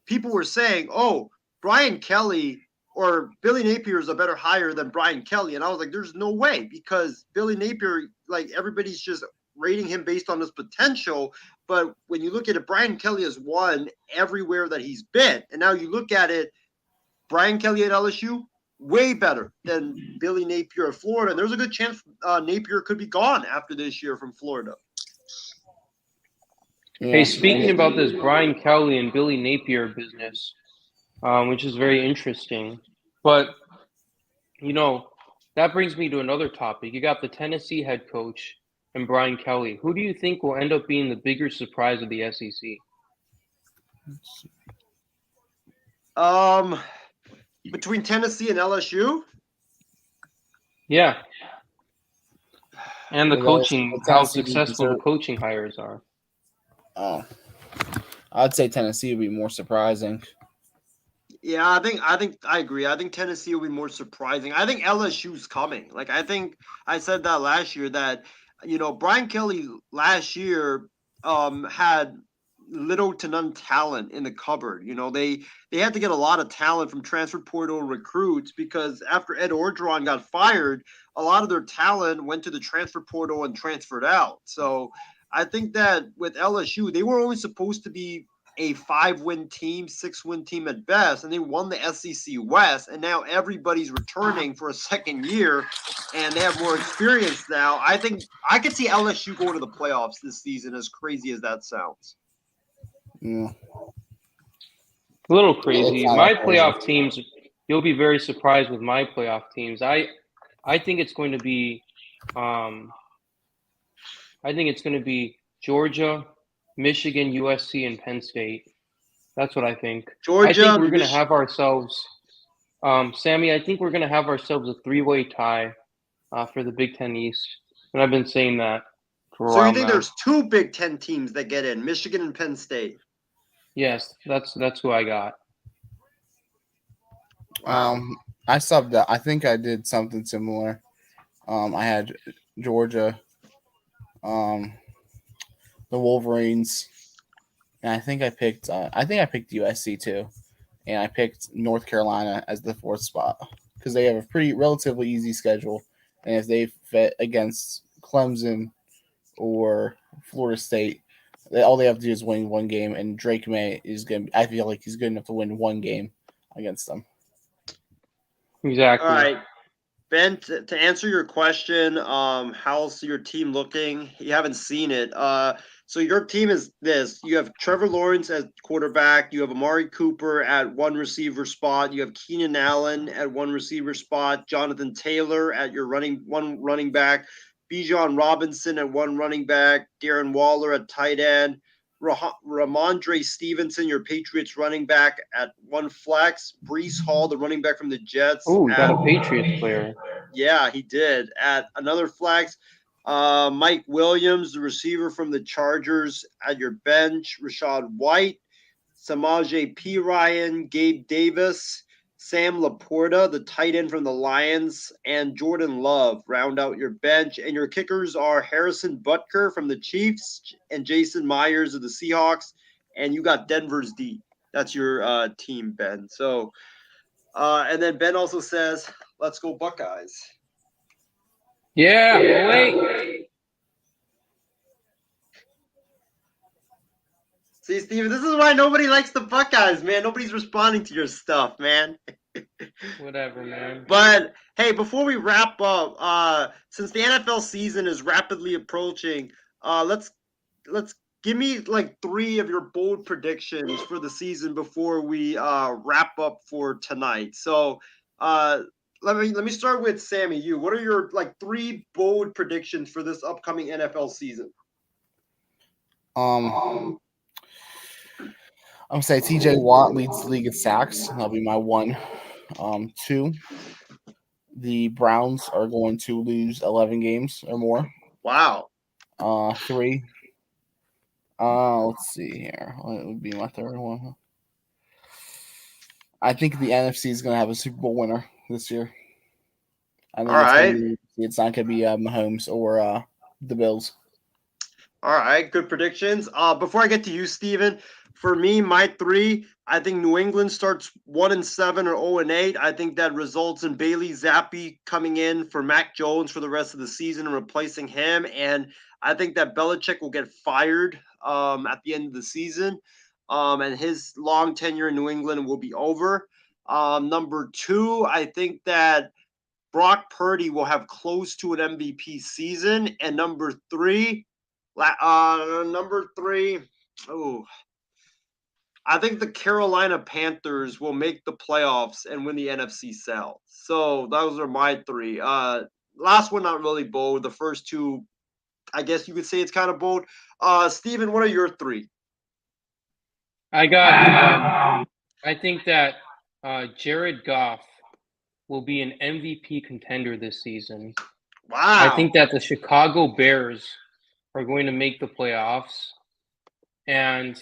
Speaker 4: people were saying, oh, Brian Kelly or Billy Napier is a better hire than Brian Kelly. And I was like, there's no way because Billy Napier, everybody's just rating him based on his potential. But when you look at it, Brian Kelly has won everywhere that he's been. And now you look at it, Brian Kelly at LSU, way better than Billy Napier at Florida. And there's a good chance Napier could be gone after this year from Florida.
Speaker 3: Yeah. Hey, speaking about this Brian Kelly and Billy Napier business, which is very interesting. But, that brings me to another topic. You got the Tennessee head coach and Brian Kelly. Who do you think will end up being the bigger surprise of the SEC?
Speaker 4: Between Tennessee and LSU?
Speaker 3: Yeah. And the coaching, how successful the coaching hires are.
Speaker 5: Oh. I'd say Tennessee would be more surprising.
Speaker 4: Yeah, I agree. I think Tennessee will be more surprising. I think LSU's coming. I think I said that last year that Brian Kelly last year had little to none talent in the cupboard. They had to get a lot of talent from transfer portal recruits because after Ed Orgeron got fired, a lot of their talent went to the transfer portal and transferred out. So I think that with LSU, they were only supposed to be a 5-win team, 6-win team at best, and they won the SEC West, and now everybody's returning for a second year, and they have more experience now. I think I could see LSU going to the playoffs this season, as crazy as that sounds.
Speaker 5: Yeah.
Speaker 3: A little crazy.
Speaker 5: It's
Speaker 3: My
Speaker 5: not crazy.
Speaker 3: playoff teams, you'll be very surprised with my playoff teams. I think it's going to be Georgia, Michigan, USC, and Penn State. That's what I think. I think we're going to have ourselves, Sammy, I think we're going to have ourselves a 3-way tie for the Big Ten East. And I've been saying that for a while.
Speaker 4: So you think there's 2 Big Ten teams that get in, Michigan and Penn State?
Speaker 3: Yes, that's who I got.
Speaker 5: Wow. I subbed that. I think I did something similar. I had Georgia, the Wolverines, and I think I picked USC too, and I picked North Carolina as the 4th spot because they have a pretty relatively easy schedule, and if they fit against Clemson or Florida State, all they have to do is win one game, and Drake May is going. I feel like he's good enough to win one game against them.
Speaker 3: Exactly.
Speaker 4: All right. Ben, to answer your question, how's your team looking? You haven't seen it. So your team is this. You have Trevor Lawrence as quarterback. You have Amari Cooper at 1 receiver spot. You have Keenan Allen at 1 receiver spot. Jonathan Taylor at your one running back. Bijan Robinson at 1 running back. Darren Waller at tight end. Ramondre Stevenson, your Patriots running back at 1 flex. Breece Hall, the running back from the Jets.
Speaker 3: Oh, we got a Patriots player.
Speaker 4: Yeah, he did. At another flex. Mike Williams, the receiver from the Chargers at your bench. Rashad White. Samaje Perine. Gabe Davis. Sam Laporta, the tight end from the Lions, and Jordan Love round out your bench. And your kickers are Harrison Butker from the Chiefs and Jason Myers of the Seahawks. And you got Denver's D. That's your team, Ben. So, and then Ben also says, let's go Buckeyes.
Speaker 3: Yeah, wait.
Speaker 4: See, Steven, this is why nobody likes the Buckeyes, man. Nobody's responding to your stuff, man.
Speaker 3: Whatever, man.
Speaker 4: But hey, before we wrap up, since the NFL season is rapidly approaching, let's give me like 3 of your bold predictions for the season before we wrap up for tonight. So let me start with Sammy. What are your like 3 bold predictions for this upcoming NFL season?
Speaker 5: I'm gonna say TJ Watt leads the league in sacks. That'll be my 1. 2, the Browns are going to lose 11 games or more.
Speaker 4: Wow.
Speaker 5: 3. Let's see here. What would be my 3rd one? I think the NFC is going to have a Super Bowl winner this year. I think it's not going to be Mahomes or the Bills.
Speaker 4: All right, good predictions. Before I get to you, Steven, for me, my 3, I think New England starts 1-7 or 0-8. I think that results in Bailey Zappi coming in for Mac Jones for the rest of the season and replacing him. And I think that Belichick will get fired at the end of the season. And his long tenure in New England will be over. Number 2, I think that Brock Purdy will have close to an MVP season. And number 3, I think the Carolina Panthers will make the playoffs and win the NFC South. So those are my 3. Last one, not really bold. The first 2, I guess you could say it's kind of bold. Steven, what are your 3?
Speaker 3: I think that Jared Goff will be an MVP contender this season.
Speaker 4: Wow.
Speaker 3: I think that the Chicago Bears are going to make the playoffs. And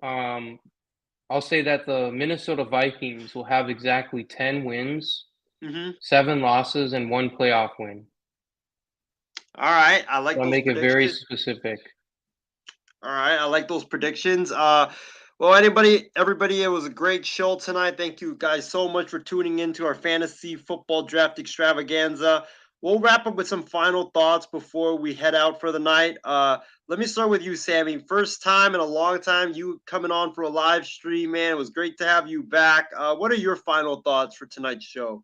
Speaker 3: I'll say that the Minnesota Vikings will have exactly 10 wins, 7 losses, and 1 playoff win.
Speaker 4: All right. I like
Speaker 3: I'll
Speaker 4: those
Speaker 3: make it very specific.
Speaker 4: All right. I like those predictions. Well, everybody, it was a great show tonight. Thank you guys so much for tuning in to our fantasy football draft extravaganza. we'll wrap up with some final thoughts before we head out for the night. Let me start with you, Sammy. First time in a long time you coming on for a live stream, man. It was great to have you back. What are your final thoughts for tonight's show?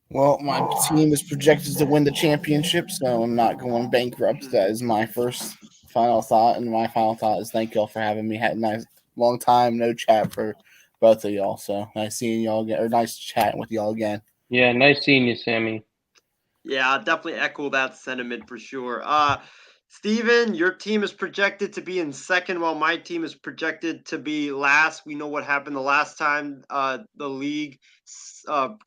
Speaker 5: Well, my team is projected to win the championship, so I'm not going bankrupt. That is my first final thought, and my final thought is thank y'all for having me. Had a nice long time no chat for both of y'all, so nice seeing y'all again, or nice chatting with y'all again.
Speaker 3: Yeah, nice seeing you, Sammy.
Speaker 4: Yeah, I'll definitely echo that sentiment for sure. Steven, your team is projected to be in second while my team is projected to be last. We know what happened the last time the league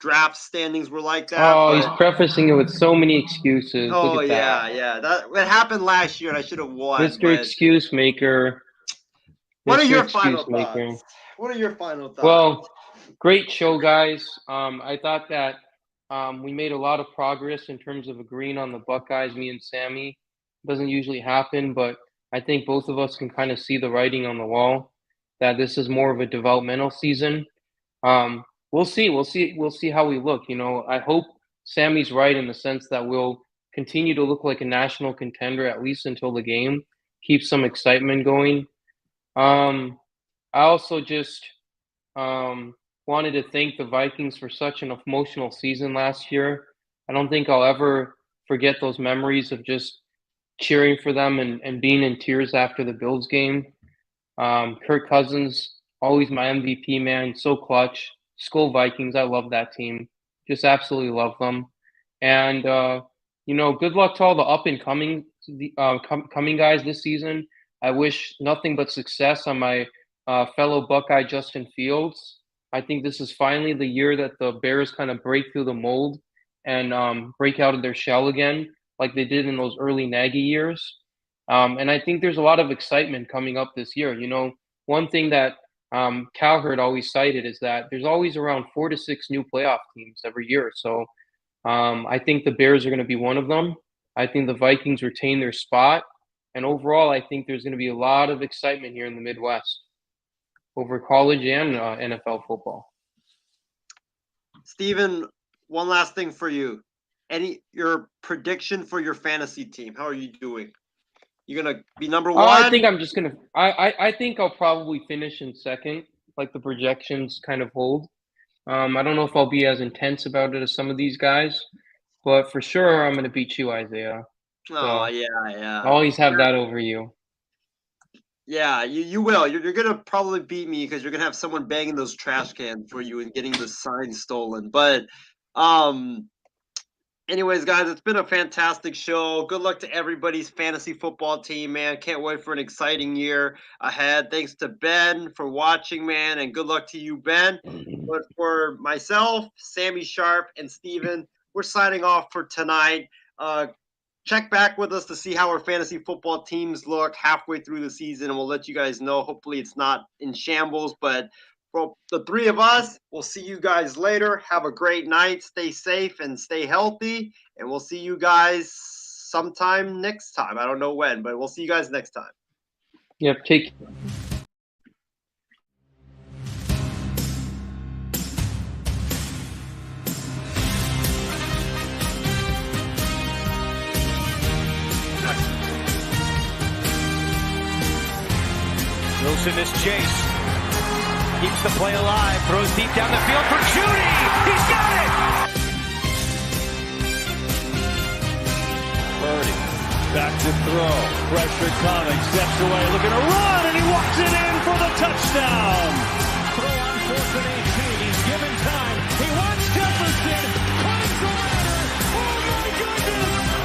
Speaker 4: draft standings were like that.
Speaker 3: Oh, he's prefacing it with so many excuses.
Speaker 4: Oh,
Speaker 3: Look at that.
Speaker 4: yeah. That happened last year and I should have won.
Speaker 3: Mr. Excuse Maker.
Speaker 4: What are
Speaker 3: Mr.
Speaker 4: your
Speaker 3: Excuse
Speaker 4: final
Speaker 3: Maker.
Speaker 4: thoughts? What are your final thoughts?
Speaker 3: Well, great show, guys. I thought that we made a lot of progress in terms of agreeing on the Buckeyes, me and Sammy. Doesn't usually happen, but I think both of us can kind of see the writing on the wall that this is more of a developmental season. We'll see how we look. You know, I hope Sammy's right in the sense that we'll continue to look like a national contender at least until the game, keep some excitement going. I also just wanted to thank the Vikings for such an emotional season last year. I don't think I'll ever forget those memories of just cheering for them and being in tears after the Bills game. Kirk Cousins, always my MVP, man, so clutch. Skull Vikings, I love that team. Just absolutely love them. And, good luck to all the up-and-coming coming guys this season. I wish nothing but success on my fellow Buckeye Justin Fields. I think this is finally the year that the Bears kind of break through the mold and break out of their shell again, like they did in those early Nagy years. And I think there's a lot of excitement coming up this year. You know, one thing that Cowherd always cited is that there's always around 4 to 6 new playoff teams every year. So I think the Bears are going to be one of them. I think the Vikings retain their spot. And overall, I think there's going to be a lot of excitement here in the Midwest over college and NFL football.
Speaker 4: Steven, one last thing for you. Your prediction for your fantasy team? How are you doing? You gonna be number one?
Speaker 3: I think I'm just gonna. I think I'll probably finish in second, like the projections kind of hold. I don't know if I'll be as intense about it as some of these guys, but for sure I'm gonna beat you, Isaiah.
Speaker 4: Oh, yeah.
Speaker 3: I always have that over you.
Speaker 4: Yeah, you will. You're gonna probably beat me because you're gonna have someone banging those trash cans for you and getting the sign stolen. But anyways, guys, it's been a fantastic show. Good luck to everybody's fantasy football team, man. Can't wait for an exciting year ahead. Thanks to Ben for watching, man, and good luck to you, Ben. But for myself, Sammy Sharp, and Steven, we're signing off for tonight. Check back with us to see how our fantasy football teams look halfway through the season, and we'll let you guys know. Hopefully it's not in shambles, but for the three of us, we'll see you guys later. Have a great night. Stay safe and stay healthy, and we'll see you guys sometime next time. I don't know when, but we'll see you guys next time.
Speaker 3: Yep, take
Speaker 1: Wilson is chase. Keeps the play alive. Throws deep down the field for Judy. He's got it! Purdy. Back to throw. Pressure coming. Steps away. Looking to run. And he walks it in for the touchdown. Throw on 4th and 18. He's given time. He wants Jefferson. Climbs the ladder. Oh my goodness!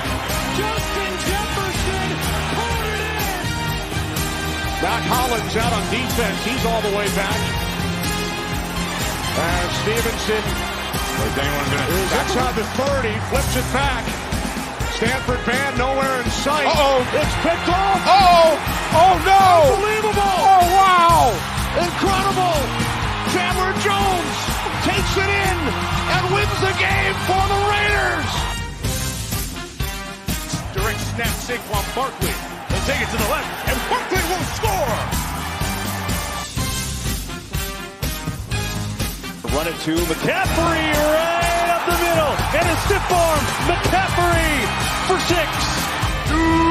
Speaker 1: Justin Jefferson pulled it in.
Speaker 2: Doc Hollins out on defense. He's all the way back. Stevenson. Outside the 30. Flips it back. Stanford band nowhere in sight. Uh-oh. It's picked off. Uh-oh. Oh, no. Unbelievable. Oh, wow. Incredible. Chandler Jones takes it in and wins the game for the Raiders. Direct snap, Saquon Barkley. They'll take it to the left, and Barkley will score.
Speaker 1: Run it to McCaffrey right up the middle, and a stiff arm, McCaffrey for 6.